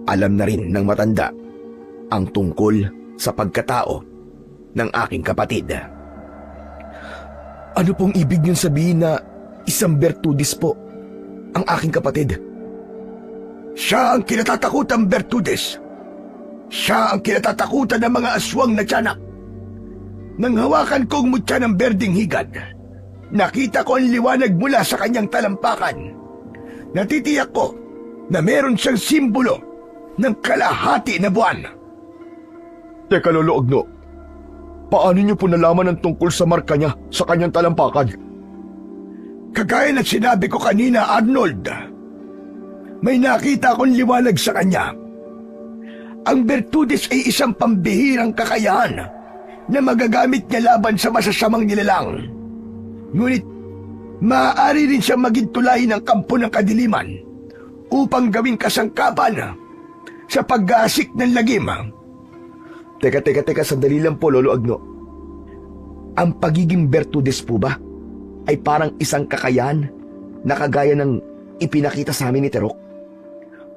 alam na rin ng matanda ang tungkol sa pagkatao ng aking kapatid. Ano pong ibig niyong sabihin na isang Bertudes po ang aking kapatid? Siya ang kinatatakutang Bertudes. Siya ang kinatatakutan ng mga aswang na tiyanak. Nang hawakan kong mutya ng berding higad, nakita ko ang liwanag mula sa kanyang talampakan. Natitiyak ko na meron siyang simbolo ng kalahati na buwan. Teka, Lolo Agno, paano niyo po nalaman ang tungkol sa marka niya sa kanyang talampakan? Kagaya ng sinabi ko kanina, Arnold, may nakita akong liwanag sa kanya. Ang Bertudes ay isang pambihirang kakayahan na magagamit niya laban sa masasamang nilalang. Ngunit, maaari rin siyang maging tulay ng kampo ng kadiliman upang gawing kasangkapan sa pag-aasik ng lagim. Teka, sandali lang po, Lolo Agno. Ang pagiging Bertudes po ba ay parang isang kakayahan na kagaya ng ipinakita sa amin ni Terok?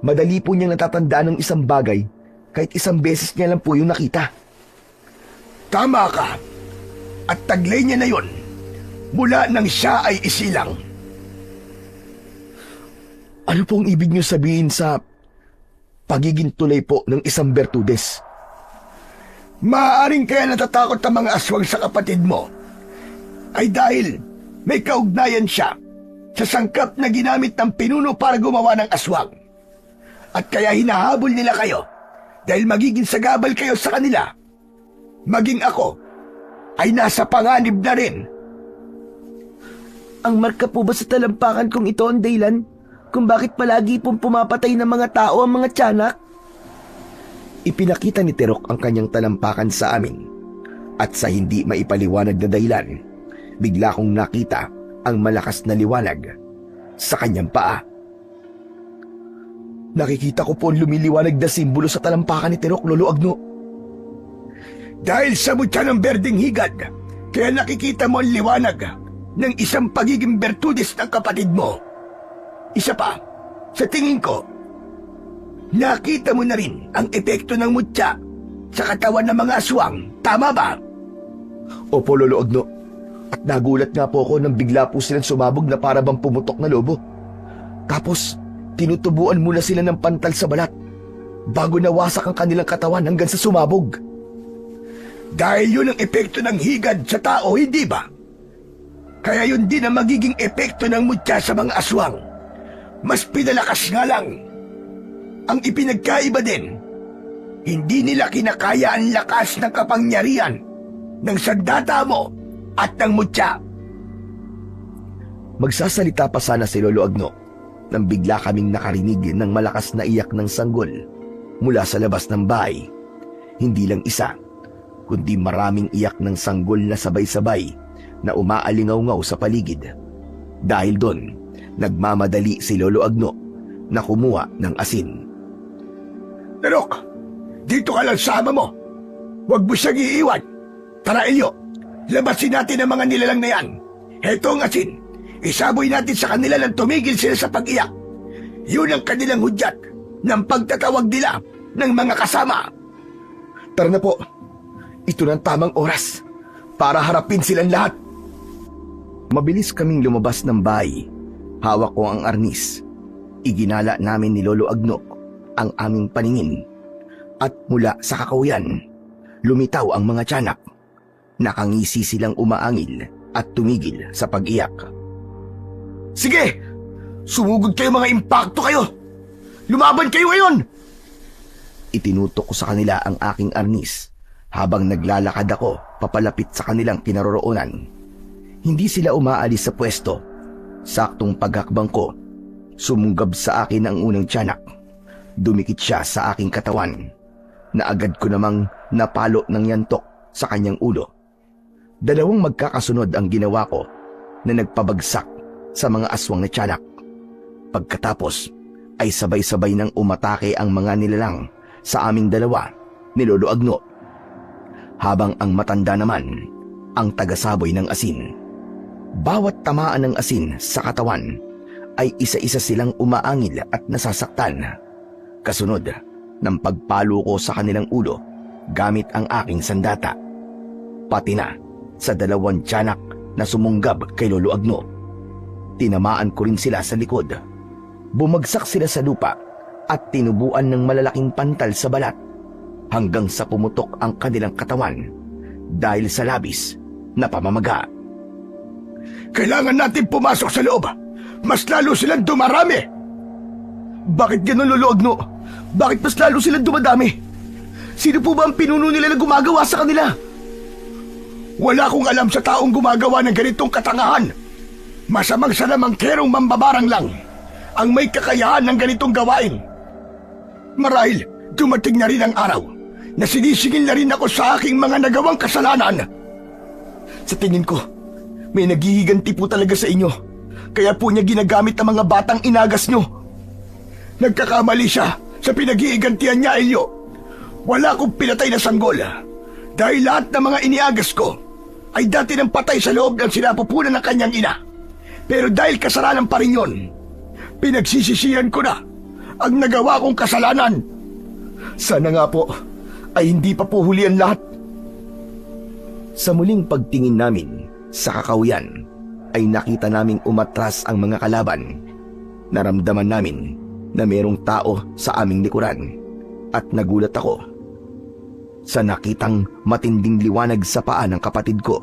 Madali po niyang natatandaan ng isang bagay kahit isang beses niya lang po yung nakita. Tama ka. At taglay niya na yon mula nang siya ay isilang. Ano pong ibig niyo sabihin sa pagiging tulay po ng isang Bertudes? Maaaring kaya natatakot ang mga aswang sa kapatid mo ay dahil may kaugnayan siya sa sangkap na ginamit ng pinuno para gumawa ng aswang. At kaya hinahabol nila kayo dahil magiging sagabal kayo sa kanila. Maging ako ay nasa panganib na rin. Ang marka po ba sa talampakan kong ito ang dahilan kung bakit palagi pong pumapatay ng mga tao ang mga tiyanak? Ipinakita ni Terok ang kanyang talampakan sa amin at sa hindi maipaliwanag na dahilan, bigla kong nakita ang malakas na liwanag sa kanyang paa. Nakikita ko po ang lumiliwanag na simbolo sa talampakan ni Terok, Lolo Agno. Dahil sa mutya ng berdeng higad, kaya nakikita mo ang liwanag ng isang pagiging Bertudes ng kapatid mo. Isa pa, sa tingin ko, nakita mo na rin ang epekto ng mutya sa katawan ng mga aswang. Tama ba? Opo, Lolo Agno. At nagulat nga po ako nang bigla po silang sumabog na para bang pumutok na lobo. Tapos, tinutubuan muna sila ng pantal sa balat bago nawasak ang kanilang katawan hanggang sa sumabog. Dahil yun ang epekto ng higad sa tao, hindi ba? Kaya yun din ang magiging epekto ng mutya sa mga aswang. Mas pinalakas nga lang. Ang ipinagkaiba din, hindi nila kinakaya ang lakas ng kapangyarihan ng sandata mo at ng mutya. Magsasalita pa sana si Lolo Agno nang bigla kaming nakarinig ng malakas na iyak ng sanggol mula sa labas ng bahay. Hindi lang isa, kundi maraming iyak ng sanggol na sabay-sabay na umaalingaw-ngaw sa paligid. Dahil doon, nagmamadali si Lolo Agno na kumuha ng asin. Terok, dito ka lang sa ama mo. Huwag mo siyang iiwan. Tara, Elio, labasin natin ang mga nilalang na yan. Heto ang asin. Isaboy natin sa kanila nang tumigil sila sa pag-iyak. Yun ang kanilang hudyat ng pagtatawag nila ng mga kasama. Tara na po. Ito na ang tamang oras para harapin silang lahat. Mabilis kaming lumabas ng bahay. Hawak ko ang arnis. Iginala namin ni Lolo Agno ang aming paningin. At mula sa kakawian, lumitaw ang mga tiyanak. Nakangisi silang umaangil at tumigil sa pag-iyak. Sige! Sumugod kayo mga impakto kayo! Lumaban kayo ngayon! Itinutok ko sa kanila ang aking arnis habang naglalakad ako papalapit sa kanilang kinaroroonan. Hindi sila umaalis sa pwesto. Saktong paghakbang ko, sumunggab sa akin ang unang tiyanak. Dumikit siya sa aking katawan na agad ko namang napalo ng yantok sa kanyang ulo. Dalawang magkakasunod ang ginawa ko na nagpabagsak sa mga aswang na tiyanak. Pagkatapos ay sabay-sabay nang umatake ang mga nilalang sa aming dalawa ni Lolo Agno. Habang ang matanda naman ang tagasaboy ng asin. Bawat tamaan ng asin sa katawan ay isa-isa silang umaangil at nasasaktan. Kasunod ng pagpalo ko sa kanilang ulo gamit ang aking sandata. Pati na sa dalawang tiyanak na sumunggab kay Lolo Agno. Tinamaan ko rin sila sa likod. Bumagsak sila sa lupa at tinubuan ng malalaking pantal sa balat hanggang sa pumutok ang kanilang katawan dahil sa labis na pamamaga. Kailangan natin pumasok sa loob. Mas lalo silang dumarami. Bakit ganun, Lolo Agno? Bakit mas lalo silang dumadami? Sino po ba ang pinuno nila na gumagawa sa kanila? Wala akong alam sa taong gumagawa ng ganitong katangahan. Masamang salamangkerong mambabarang lang ang may kakayahan ng ganitong gawain. Marahil dumating na rin ang araw na sinisingil na rin ako sa aking mga nagawang kasalanan. Sa tingin ko, may naghihiganti po talaga sa inyo. Kaya po niya ginagamit ang mga batang inagas nyo. Nagkakamali siya sa pinag-iigantihan niya, Elio. Wala akong pinatay na sanggol. Dahil lahat ng mga iniagas ko ay dati ng patay sa loob ng sinapupunan ng kanyang ina. Pero dahil kasalanan pa rin yun, pinagsisisihan ko na ang nagawa kong kasalanan. Sana nga po ay hindi pa po huli ang lahat. Sa muling pagtingin namin sa kakawian, ay nakita naming umatras ang mga kalaban. Naramdaman namin na mayroong tao sa aming likuran at nagulat ako sa nakitang matinding liwanag sa paa ng kapatid ko.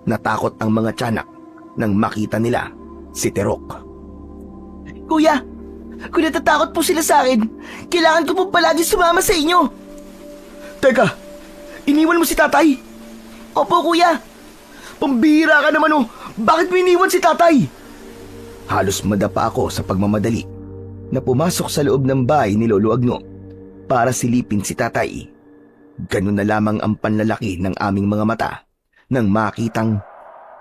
Natakot ang mga tiyanak nang makita nila si Terok. Kuya, kung natatakot po sila sa akin, kailangan ko po palagi sumama sa inyo. Teka, iniwan mo si tatay? Opo, kuya. Pambihira ka naman oh! Bakit mo iniwan si tatay? Halos madapa ako sa pagmamadali na pumasok sa loob ng bahay ni Lolo Agno para silipin si tatay. Ganun na lamang ang panlalaki ng aming mga mata nang makitang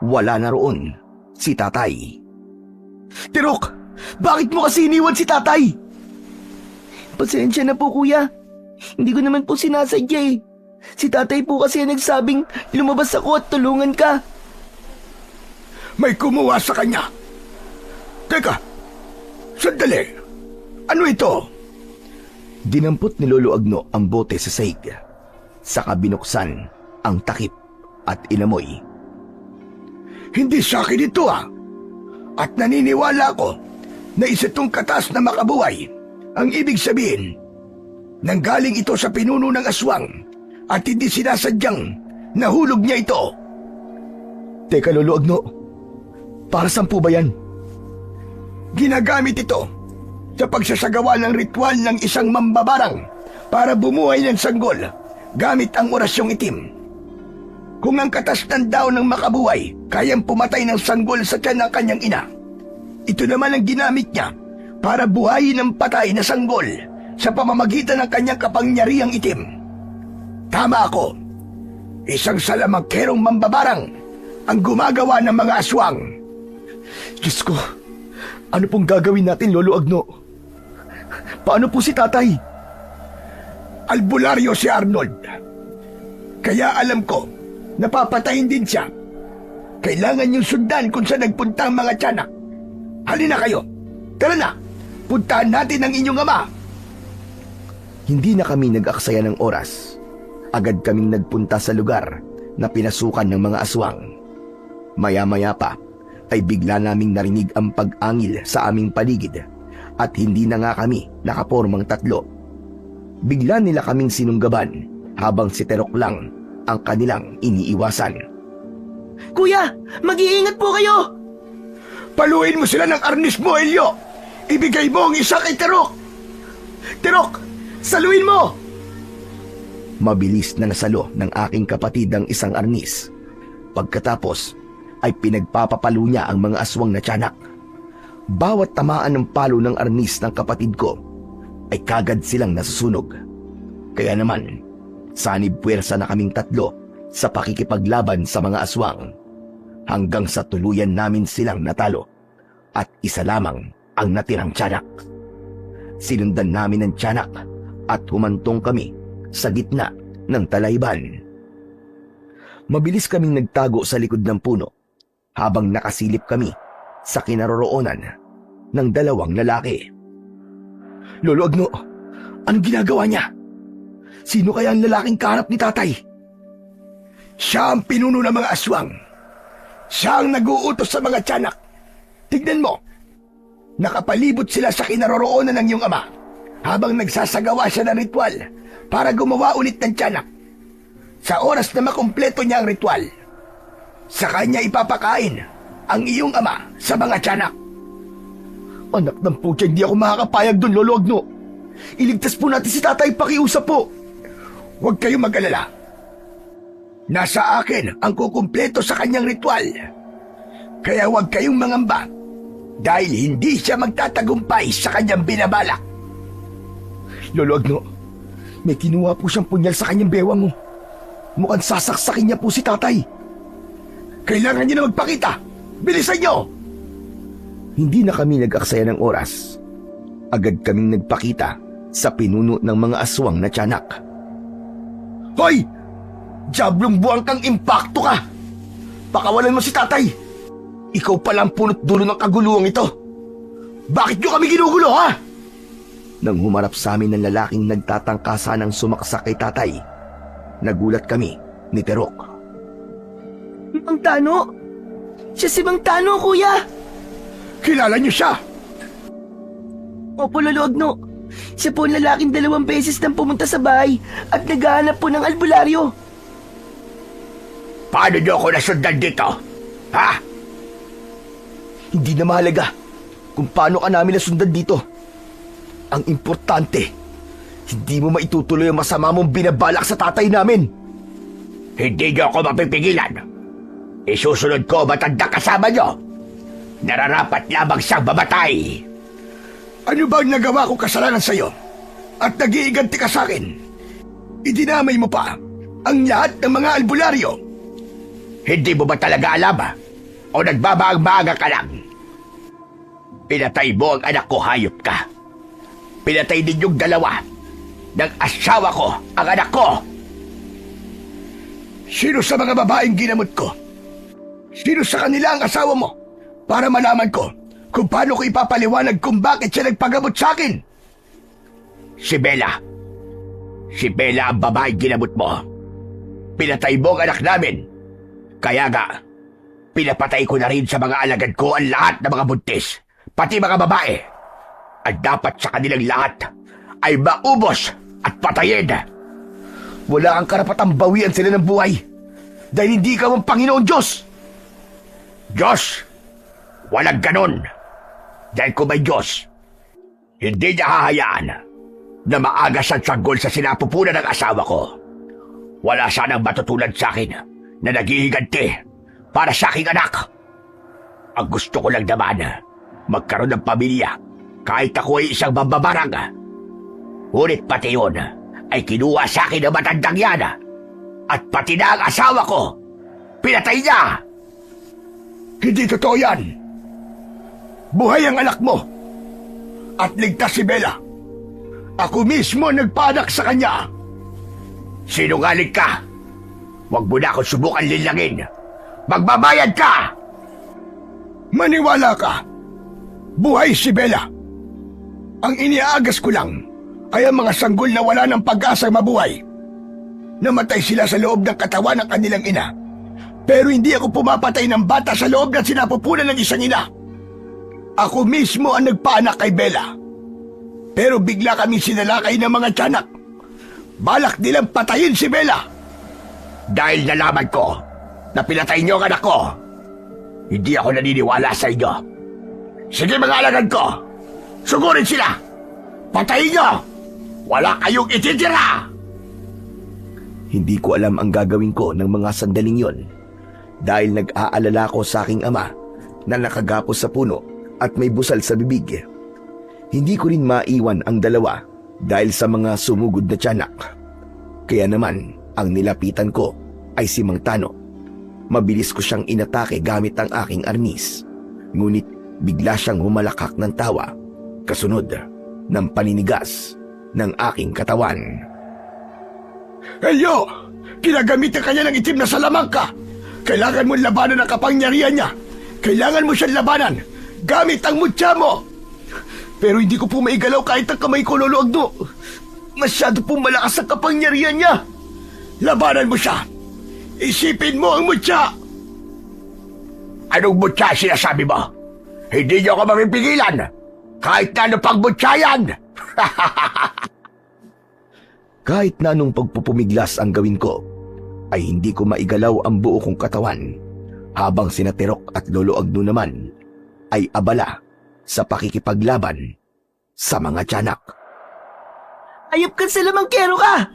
wala na roon si tatay. Tirok, bakit mo kasi iniwan si tatay? Pasensya na po, kuya. Hindi ko naman po sinasadya eh. Si tatay po kasi ang nagsabing lumabas ako at tulungan ka. May kumuha sa kanya. Teka, sandali. Ano ito? Dinampot ni Lolo Agno ang bote sa sahig. Saka binuksan ang takip at inamoy. Hindi sa akin ito At naniniwala ako na isa itong katas na makabuhay. Ang ibig sabihin, nanggaling ito sa pinuno ng aswang at hindi sinasadyang nahulog niya ito. Teka, Lolo Agno. Para saan po ba yan? Ginagamit ito sa pagsasagawa ng ritual ng isang mambabarang para bumuhay ng sanggol gamit ang orasyong itim. Kung ang katas ng daw ng makabuhay kayang pumatay ng sanggol sa tiyan ng kanyang ina, ito naman ang ginamit niya para buhayin ng patay na sanggol sa pamamagitan ng kanyang kapangyarihang itim. Tama ako. Isang salamangkerong mambabarang ang gumagawa ng mga aswang. Diyos ko, ano pong gagawin natin, Lolo Agno? Paano po si tatay? Albularyo si Arnold. Kaya alam ko, napapatayin din siya. Kailangan niyong sundan kung saan nagpunta ang mga tiyanak. Halina kayo. Tara na. Puntahan natin ang inyong ama. Hindi na kami nag-aksaya ng oras. Agad kaming nagpunta sa lugar na pinasukan ng mga aswang. Maya-maya pa ay bigla naming narinig ang pag-angil sa aming paligid at hindi na nga kami nakapormang tatlo. Bigla nila kaming sinunggaban habang si Terok lang ang kanilang iniiwasan. Kuya, mag-iingat po kayo! Paluin mo sila ng arnis mo, Elio. Ibigay mo ang isa kay Terok. Tirok, saluin mo! Mabilis na nasalo ng aking kapatid ang isang arnis. Pagkatapos ay pinagpapapalo niya ang mga aswang na tiyanak. Bawat tamaan ng palo ng arnis ng kapatid ko ay kagad silang nasusunog. Kaya naman, sanib puwersa na kaming tatlo sa pakikipaglaban sa mga aswang hanggang sa tuluyan namin silang natalo at isa lamang ang natirang tiyanak. Sinundan namin ang tiyanak at humantong kami sa gitna ng talayban. Mabilis kaming nagtago sa likod ng puno habang nakasilip kami sa kinaroroonan ng dalawang lalaki. Lolo Agno, anong ginagawa niya? Sino kaya ang lalaking kaharap ni tatay? Siya ang pinuno ng mga aswang. Siya ang nag-uutos sa mga tiyanak. Tignan mo, nakapalibot sila sa kinaroroonan ng iyong ama habang nagsasagawa siya ng ritual para gumawa ulit ng tiyanak. Sa oras na makumpleto niya ang ritual, sa kanya ipapakain ang iyong ama sa mga tiyanak. Anak ng putya, hindi ako makakapayag doon, Lolo Agno. Iligtas po natin si tatay, pakiusap po. Huwag kayong mag-alala. Nasa akin ang kukumpleto sa kanyang ritual. Kaya huwag kayong mangamba dahil hindi siya magtatagumpay sa kanyang binabalak. Lolo Agno, may kinuha po siyang punyal sa kanyang bewang mo. Mukhang sasaksakin niya po si tatay. Kailangan niyo na magpakita. Bilisan niyo! Hindi na kami nag-aksaya ng oras. agad kaming nagpakita sa pinuno ng mga aswang na tiyanak. Hoy! Diablong buwang kang impakto ka! Pakawalan mo si tatay! Ikaw pala ang punot dulo ng kaguluhang ito! Bakit nyo kami ginugulo, ha? Nang humarap sa amin ng lalaking nagtatangkasa ng sumaksak kay tatay, nagulat kami ni Terok. Mang Tano? Siya si Mang Tano, kuya! Kilala niyo siya! Opo, Lolo Agno. Siya po ang lalaking 2 beses nang pumunta sa bahay at naghahanap po ng albularyo. Paano niyo ako nasundan dito? Ha? Hindi na mahalaga kung paano ka namin nasundan dito. Ang importante, hindi mo maitutuloy ang masama mong binabalak sa tatay namin. Hindi niyo ako mapipigilan. Isusunod ko ang matanda kasama niyo. Nararapat lamang siyang mamatay. Ano ba ang nagawa ko kasalanan sa'yo? At nag-iiganti ka sa akin? Idinamay mo pa ang lahat ng mga albularyo. Hindi mo ba talaga alam? O nagbabaang-maaga ka lang? Pinatay mo ang anak ko, hayop ka. Pinatay ninyong dalawa. Ng asawa ko, ang anak ko. Sino sa mga babaeng ginamot ko? Sino sa kanila ang asawa mo? Para malaman ko kung paano ko ipapaliwanag kung bakit siya nagpagamot sa akin. Si Bella. Si Bella ang babaeng ginamot mo. Pinatay mo ang anak namin. Kaya nga, pinapatay ko na rin sa mga alagad ko ang lahat ng mga buntis, pati mga babae. At dapat sa kanilang lahat ay maubos at patayin. Wala kang karapatang bawian sila ng buhay dahil hindi ka ang Panginoon Diyos. Diyos, walang ganon. Dahil kung may Diyos, hindi niya hahayaan na maagas ang sanggol sa sinapupunan ng asawa ko. Wala sanang matutulad sa akin na naghihiganti para sa aking anak. Ang gusto ko lang naman, magkaroon ng pamilya kahit ako ay isang mambabarang. Ngunit pati yun ay kinuha sa akin ng matandang yan. At pati na ang asawa ko, pinatay niya. Hindi totoo yan. Buhay ang anak mo. At ligtas si Bella. Ako mismo ang nagpaanak sa kanya. Sinungaling ka. Huwag mo na akong subukan linlangin. Magbabayad ka! Maniwala ka. Buhay si Bella. Ang iniaagas ko lang ay ang mga sanggol na wala ng pag-asang mabuhay. Namatay sila sa loob ng katawan ng kanilang ina. Pero hindi ako pumapatay ng bata sa loob ng sinapupunan ng isang ina. Ako mismo ang nagpaanak kay Bella. Pero bigla kami sinalakay ng mga tiyanak. Balak nilang patayin si Bella. Dahil nalaman ko na pinatay niyo ang anak ko, hindi ako naniniwala sa inyo. Sige mga alagad ko, sugurin sila. Patayin niyo. Wala kayong ititira. Hindi ko alam ang gagawin ko ng mga sandaling yon dahil nag-aalala ko sa aking ama na nakagapos sa puno at may busal sa bibig. Hindi ko rin maiwan ang dalawa dahil sa mga sumugod na tiyanak. Kaya naman, ang nilapitan ko ay si Mang Tano. Mabilis ko siyang inatake gamit ang aking arnis. Ngunit bigla siyang humalakak ng tawa, kasunod ng paninigas ng aking katawan. Elyo! Kinagamitan ka niya ng itim na salamangka. Kailangan mo labanan ang kapangyarihan niya. Kailangan mo siyang labanan gamit ang mutya mo. Pero hindi ko po maigalaw kahit ang kamay ko, Lolo Agno. Masyado po malakas ang kapangyarihan niya. Labanan mo siya. Isipin mo ang mutya. Anong mutya sinasabi mo? Hindi niyo ako mapipigilan. Kahit na ano pang mutya yan. Kahit na anong pagpupumiglas ang gawin ko, ay hindi ko maigalaw ang buo kong katawan, habang sina Terok at Lolo Agno naman ay abala sa pakikipaglaban sa mga tiyanak. Ayop kang salamangkero ka!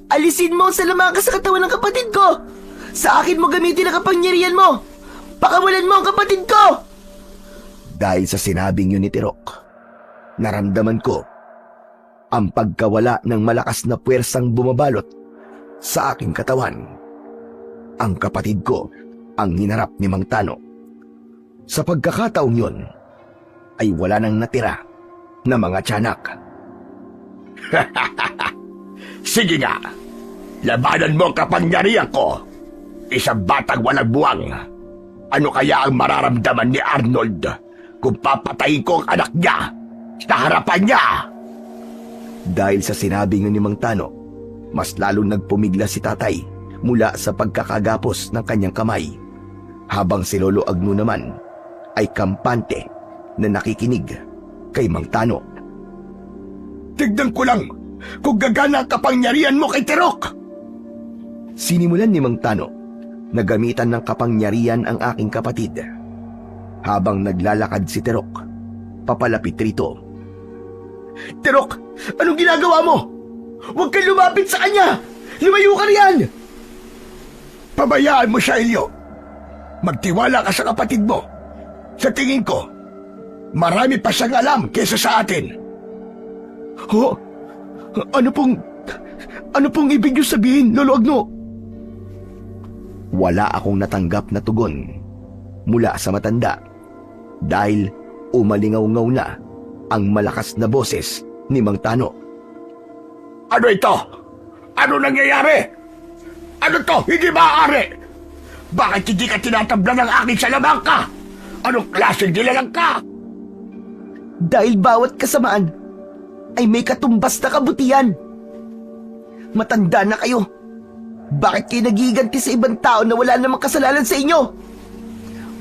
Alisin mo ang salamangka sa katawan ng kapatid ko! Sa akin mo gamitin ang kapangyarihan mo! Pakawalan mo ang kapatid ko! Dahil sa sinabing yun ni Terok, naramdaman ko ang pagkawala ng malakas na puwersang bumabalot sa aking katawan. Ang kapatid ko ang hinarap ni Mang Tano. Sa pagkakataong yun, ay wala nang natira na mga tiyanak. Sige nga, labanan mo ang kapangyarihan ko. Isang batang walang buwang. Ano kaya ang mararamdaman ni Arnold kung papatayin ko ang anak niya sa harapan niya? Dahil sa sinabi nga ni Mang Tano, mas lalong nagpumigla si tatay mula sa pagkakagapos ng kanyang kamay, habang si Lolo Agno naman ay kampante na nakikinig kay Mang Tano. Tignan ko lang kung gagana ang kapangyarihan mo kay Tirok. Sinimulan ni Mang Tano na gamitan ng kapangyarihan ang aking kapatid. Habang naglalakad si Tirok, papalapit rito. Tirok, anong ginagawa mo? Huwag kang lumapit sa kanya! Lumayo ka riyan! Pabayaan mo siya, Elio. Magtiwala ka sa kapatid mo. Sa tingin ko, marami pa siyang alam kesa sa atin. Ho? Ano pong ibig niyo sabihin, Lolo Agno? Wala akong natanggap na tugon mula sa matanda dahil umalingaw-ngaw na ang malakas na boses ni Mang Tano. Ano ito? Ano nangyayari? Ano to? Hindi maaari! Bakit hindi ka tinatabla ng aking salamangka? Anong klaseng nilalang ka? Dahil bawat kasamaan ay may katumbas na kabutihan. Matanda na kayo. Bakit kayo nagiganti sa ibang tao na wala namang kasalanan sa inyo?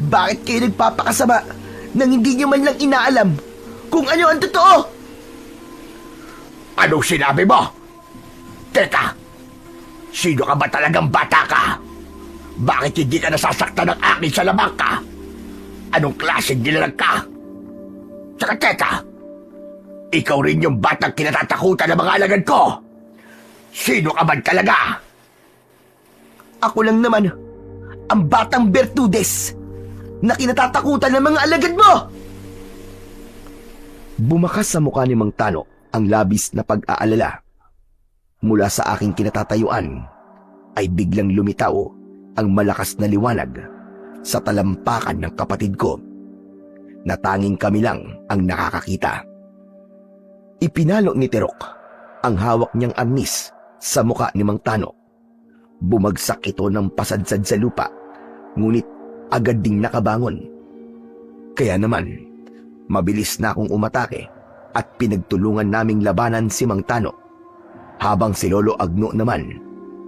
Bakit kayo nagpapakasama nang hindi nyo man lang inaalam kung ano ang totoo? Anong sinabi mo? Teka, sino ka ba talagang bata ka? Bakit hindi ka nasasaktan ng aking salamangka? Anong klaseng nilalang ka? Tsaka teka, ikaw rin yung batang kinatatakutan ng mga alagad ko. Sino ka man talaga? Ako lang naman ang batang Bertudes na kinatatakutan ng mga alagad mo! Bumakas sa mukha ni Mang Tano ang labis na pag-aalala. Mula sa aking kinatatayuan ay biglang lumitaw ang malakas na liwanag sa talampakan ng kapatid ko na tanging kami lang ang nakakakita. Ipinalo ni Tirok ang hawak niyang arnis sa mukha ni Mang Tano. Bumagsak ito ng pasadsad sa lupa, ngunit agad ding nakabangon. Kaya naman, mabilis na akong umatake at pinagtulungan naming labanan si Mang Tano, habang si Lolo Agno naman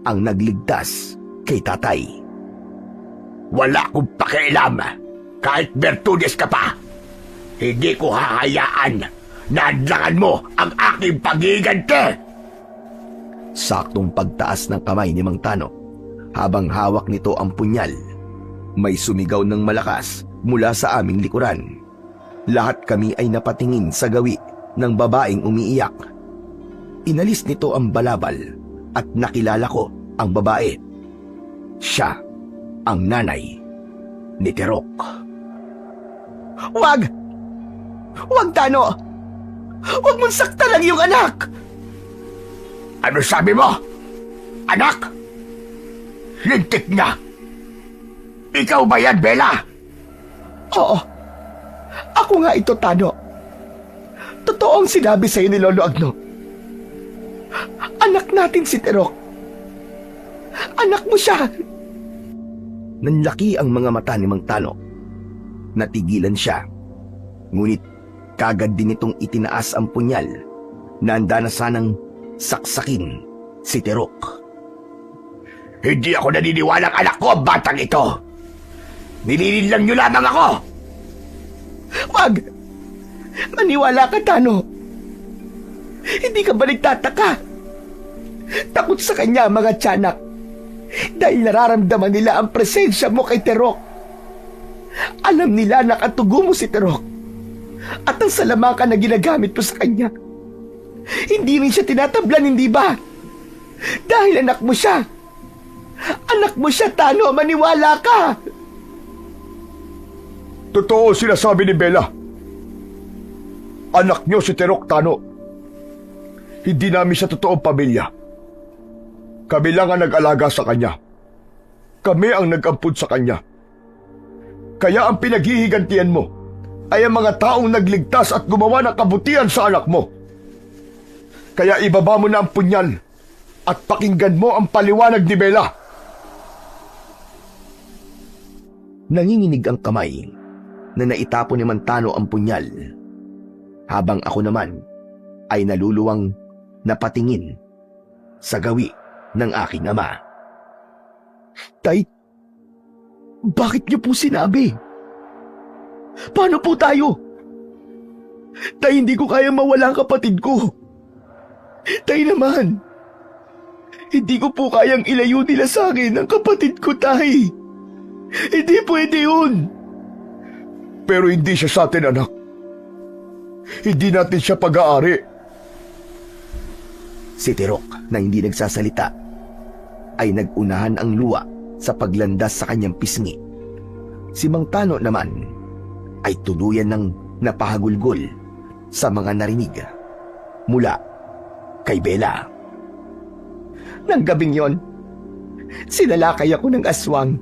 ang nagligtas kay tatay. Wala akong pakialam. Kahit Bertudes ka pa, hindi ko hahayaan na adlangan mo ang aking pag-iganti. Saktong pagtaas ng kamay ni Mang Tano, habang hawak nito ang punyal, may sumigaw ng malakas mula sa aming likuran. Lahat kami ay napatingin sa gawi ng babaeng umiiyak. Inalis nito ang balabal at nakilala ko ang babae. Siya ang nanay ni Tirok. Wag! Wag, Tano! Wag mong saktan ang iyong anak! Ano sabi mo? Anak? Lintik na! Ikaw ba yan, Bella? Oo. Ako nga ito, Tano. Totoo ang sinabi sa'yo ni Lolo Agno. Anak natin si Tirok. Anak mo siya. Nanlaki ang mga mata ni Mang Tano. Natigilan siya. Ngunit kagad din itong itinaas ang punyal na handa na sanang saksakin si Tirok. Hindi ako naniniwalang anak ko ang batang ito. Nililinlang niyo lamang ako. Wag! Maniwala ka, Tano. Hindi ka ba nagtataka? Takot sa kanya ang mga tiyanak dahil nararamdaman nila ang presensya mo kay Tirok. Alam nila na katugo mo si Tirok at ang salamangka na ginagamit mo sa kanya. Hindi rin siya tinatablan, hindi ba? Dahil anak mo siya. Anak mo siya, Tano. Maniwala ka. Totoo sinasabi ni Bella. Anak niyo si Tirok, Tano. Hindi namin siya totoong pamilya. Kami lang ang nag-alaga sa kanya. Kami ang nag-ampun sa kanya. Kaya ang pinaghihigantihan mo ay ang mga taong nagligtas at gumawa ng kabutihan sa anak mo. Kaya ibaba mo na ang punyal at pakinggan mo ang paliwanag ni Bella. Nanginginig ang kamay na naitapo ni Mantano ang punyal, habang ako naman ay naluluwang napatingin sa gawi ng aking ama. Tay, bakit niyo po sinabi? Paano po tayo? Tay, hindi ko kaya mawala ang kapatid ko. Tay naman, hindi ko po kayang ilayo nila sa akin ang kapatid ko, Tay. Hindi pwede yun. Pero hindi siya sa atin, anak. Hindi natin siya pag-aari. Si Tirok na hindi nagsasalita ay nagunahan ang luwa sa paglandas sa kanyang pisngi. Si Mang Tano naman ay tuluyan ng napahagulgol sa mga narinig mula kay Bella. Nang gabing yon, sinalakay ako ng aswang.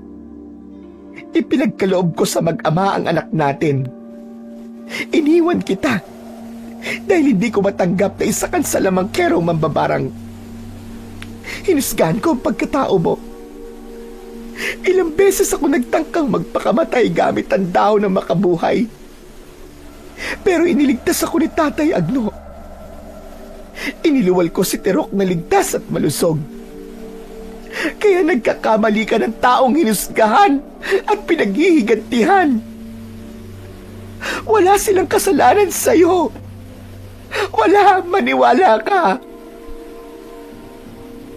Ipinagkaloob ko sa mag-ama ang anak natin. Iniwan kita dahil hindi ko matanggap na isa kang salamangkerong mambabarang. Hinusgahan ko ang pagkatao mo. Ilang beses ako nagtangkang magpakamatay gamit ang dahon ng makabuhay. Pero iniligtas ako ni Tatay Agno. Iniluwal ko si Tirok na ligtas at malusog. Kaya nagkakamali ka ng taong hinusgahan at pinaghihigantihan. Wala silang kasalanan sa'yo. Wala, maniwala ka.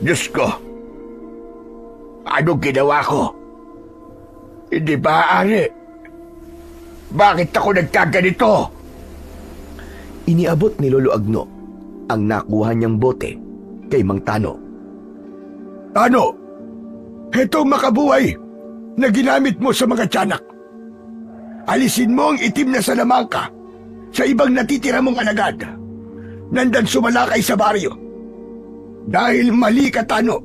Diyos ko, ano ginawa ko? Hindi maaari. Bakit ako nagkaganito? Iniabot ni Lolo Agno ang nakuha niyang bote kay Mang Tano. Ano? Hetong makabuhay na ginamit mo sa mga tiyanak. Alisin mo ang itim na salamangka sa ibang natitira mong alagad. Nandan sumalakay sa baryo. Dahil mali ka, Tano.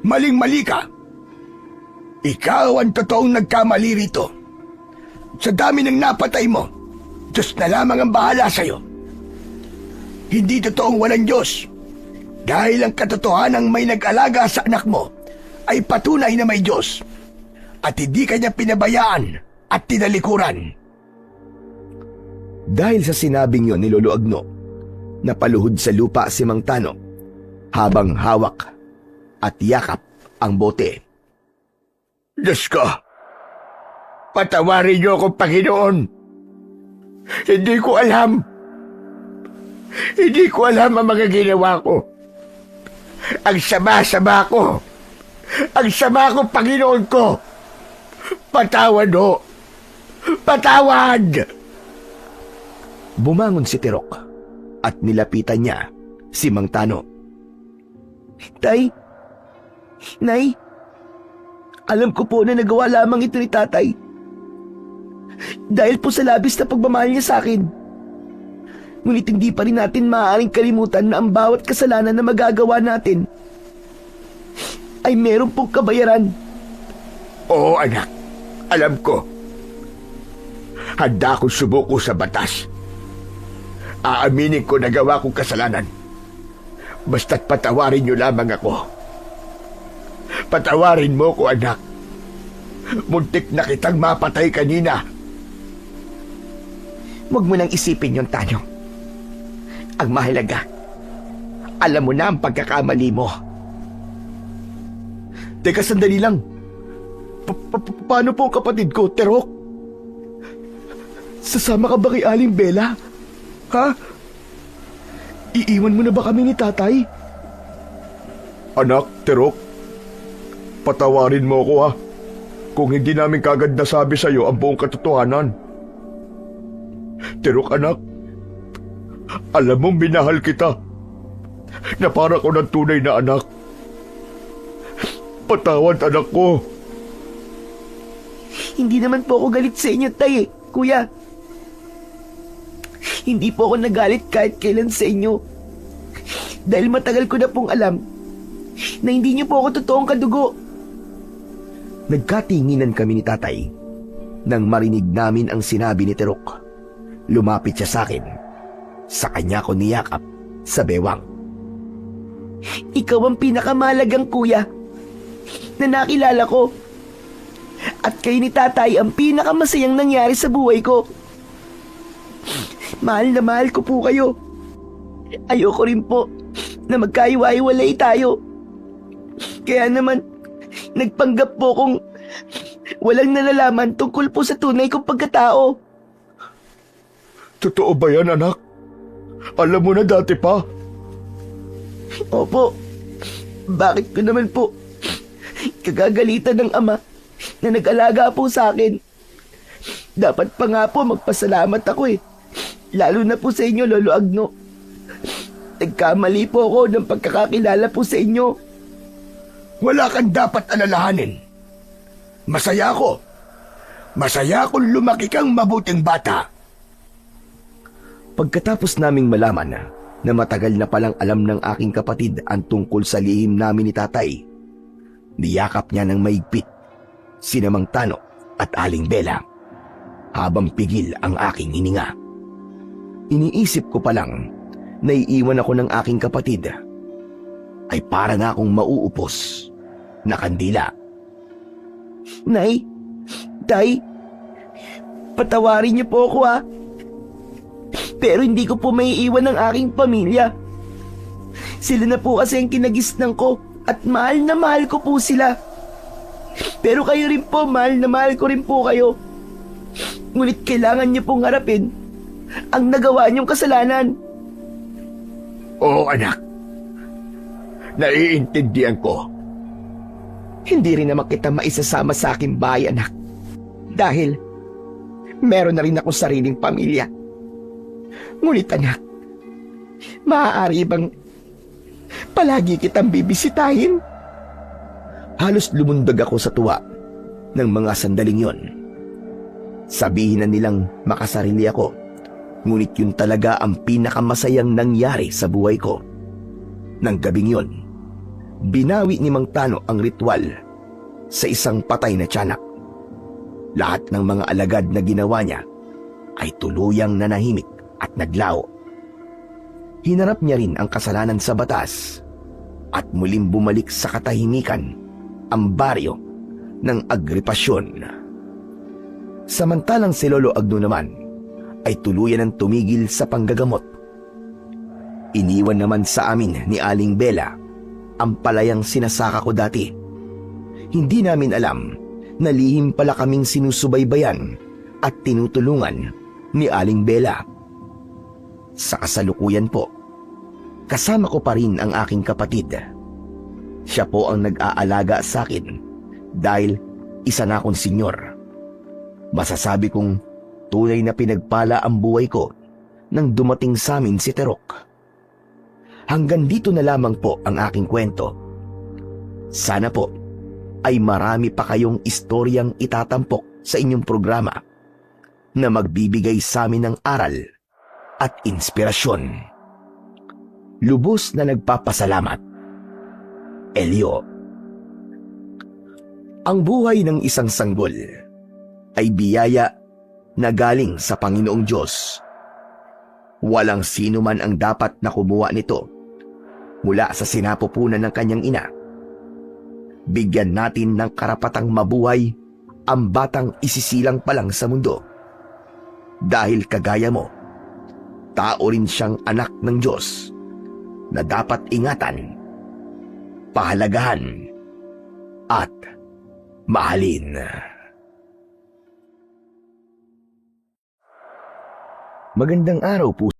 Maling-mali ka. Ikaw ang totoong nagkamali rito. Sa dami ng napatay mo, Diyos na lamang ang bahala sa'yo. Hindi totoong walang Diyos. Dahil ang katotohanang may nag-alaga sa anak mo ay patunay na may Diyos. At hindi kanya pinabayaan at tinalikuran. Dahil sa sinabing yon ni Lolo Agno, napaluhod sa lupa si Mang Tano habang hawak at yakap ang bote. Diyos ko, patawarin niyo ako, Panginoon. Hindi ko alam. Hindi ko alam ang mga ginawa ko. Ang sama-sama ko. Ang sama ko, Panginoon ko. Patawad ho. Patawad! Bumangon si Tirok at nilapitan niya si Mang Tano. Tay, Nay, alam ko po na nagawa lamang ito ni Tatay. Dahil po sa labis na pagmamahal niya sa akin. Ngunit hindi pa rin natin maaaring kalimutan na ang bawat kasalanan na magagawa natin ay meron pong kabayaran. Oo, anak. Alam ko. Handa akong sumuko sa batas. Aaminin ko na gawa kong kasalanan. Basta't patawarin niyo lamang ako. Patawarin mo ko, anak. Muntik na kitang mapatay kanina. Huwag mo nang isipin yon, Tano. Ang mahalaga, alam mo na ang pagkakamali mo. Teka, sandali lang. Paano po ang kapatid ko, Tirok? Sasama ka ba kay Aling Bella? Ha? Iiwan mo na ba kami ni Tatay? Anak, Tirok, patawarin mo ko, ha. Kung hindi namin kagad nasabi sa'yo ang buong katotohanan. Tirok, anak, alam mong minahal kita na para ko ng tunay na anak. Patawad, anak ko. Hindi naman po ako galit sa inyo, Tay, Kuya. Hindi po ako nagalit kahit kailan sa inyo. Dahil matagal ko na pong alam na hindi niyo po ako totoong kadugo. Nagkatinginan kami ni Tatay nang marinig namin ang sinabi ni Tirok. Lumapit siya sa akin. Sa kanya ko niyakap sa bewang. Ikaw ang pinakamalagang kuya na nakilala ko. At kayo ni tatay ang pinakamasayang nangyari sa buhay ko. Mahal na mahal ko po kayo. Ayoko rin po na magkaiwa-iwalay tayo. Kaya naman, nagpanggap po kung walang nalalaman tungkol po sa tunay kong pagkatao. Totoo ba yan, anak? Alam mo na dati pa. Opo, bakit ko naman po kagagalitan ng ama na nag-alaga po sa akin? Dapat pa nga po magpasalamat ako eh. Lalo na po sa inyo, Lolo Agno. Nagkamali po ako ng pagkakakilala po sa inyo. Wala kang dapat alalahanin. Masaya ako. Masaya kung lumaki kang mabuting bata. Pagkatapos naming malaman na matagal na palang alam ng aking kapatid ang tungkol sa lihim namin ni tatay, niyakap niya ng maigpit sina Mang Tano at Aling Bella habang pigil ang aking hininga. Iniisip ko pa lang na iiwan ako ng aking kapatid ay para na akong mauupos na kandila. Nay, Tay, patawarin niyo po ako ha. Pero hindi ko po maiiwan ang aking pamilya. Sila na po kasi ang kinagisnan ko at mahal na mahal ko po sila. Pero kayo rin po, mahal na mahal ko rin po kayo. Ngunit kailangan niyo pong harapin ang nagawa niyong kasalanan. Oo, anak. Naiintindihan ko. Hindi rin naman kita maisasama sa aking bahay, anak. Dahil meron na rin akong sariling pamilya. Ngunit anak, maaari bang palagi kitang bibisitahin? Halos lumundag ako sa tuwa ng mga sandaling yon. Sabihin na nilang makasarili ako, ngunit yun talaga ang pinakamasayang nangyari sa buhay ko. Nang gabing yon, binawi ni Mang Tano ang ritual sa isang patay na tiyanak. Lahat ng mga alagad na ginawa niya ay tuluyang nanahimik at naglaho. Hinarap niya rin ang kasalanan sa batas at muling bumalik sa katahimikan ang baryo ng Agripasyon. Samantalang si Lolo Agno naman ay tuluyan ng tumigil sa panggagamot. Iniwan naman sa amin ni Aling Bella ang palayang sinasaka ko dati. Hindi namin alam na lihim pala kaming sinusubaybayan at tinutulungan ni Aling Bella. Sa kasalukuyan po, kasama ko pa rin ang aking kapatid. Siya po ang nag-aalaga sa akin dahil isa na akong senyor. Masasabi kong tunay na pinagpala ang buhay ko nang dumating sa amin si Terok. Hanggang dito na lamang po ang aking kwento. Sana po ay marami pa kayong istoryang itatampok sa inyong programa na magbibigay sa amin ng aral at inspirasyon. Lubos na nagpapasalamat. Elio. Ang buhay ng isang sanggol ay biyaya na galing sa Panginoong Diyos. Walang sino man ang dapat na kumuha nito mula sa sinapupunan ng kanyang ina. Bigyan natin ng karapatang mabuhay ang batang isisilang pa lang sa mundo. Dahil kagaya mo, tao rin siyang anak ng Diyos na dapat ingatan, pahalagahan, at mahalin. Magandang araw po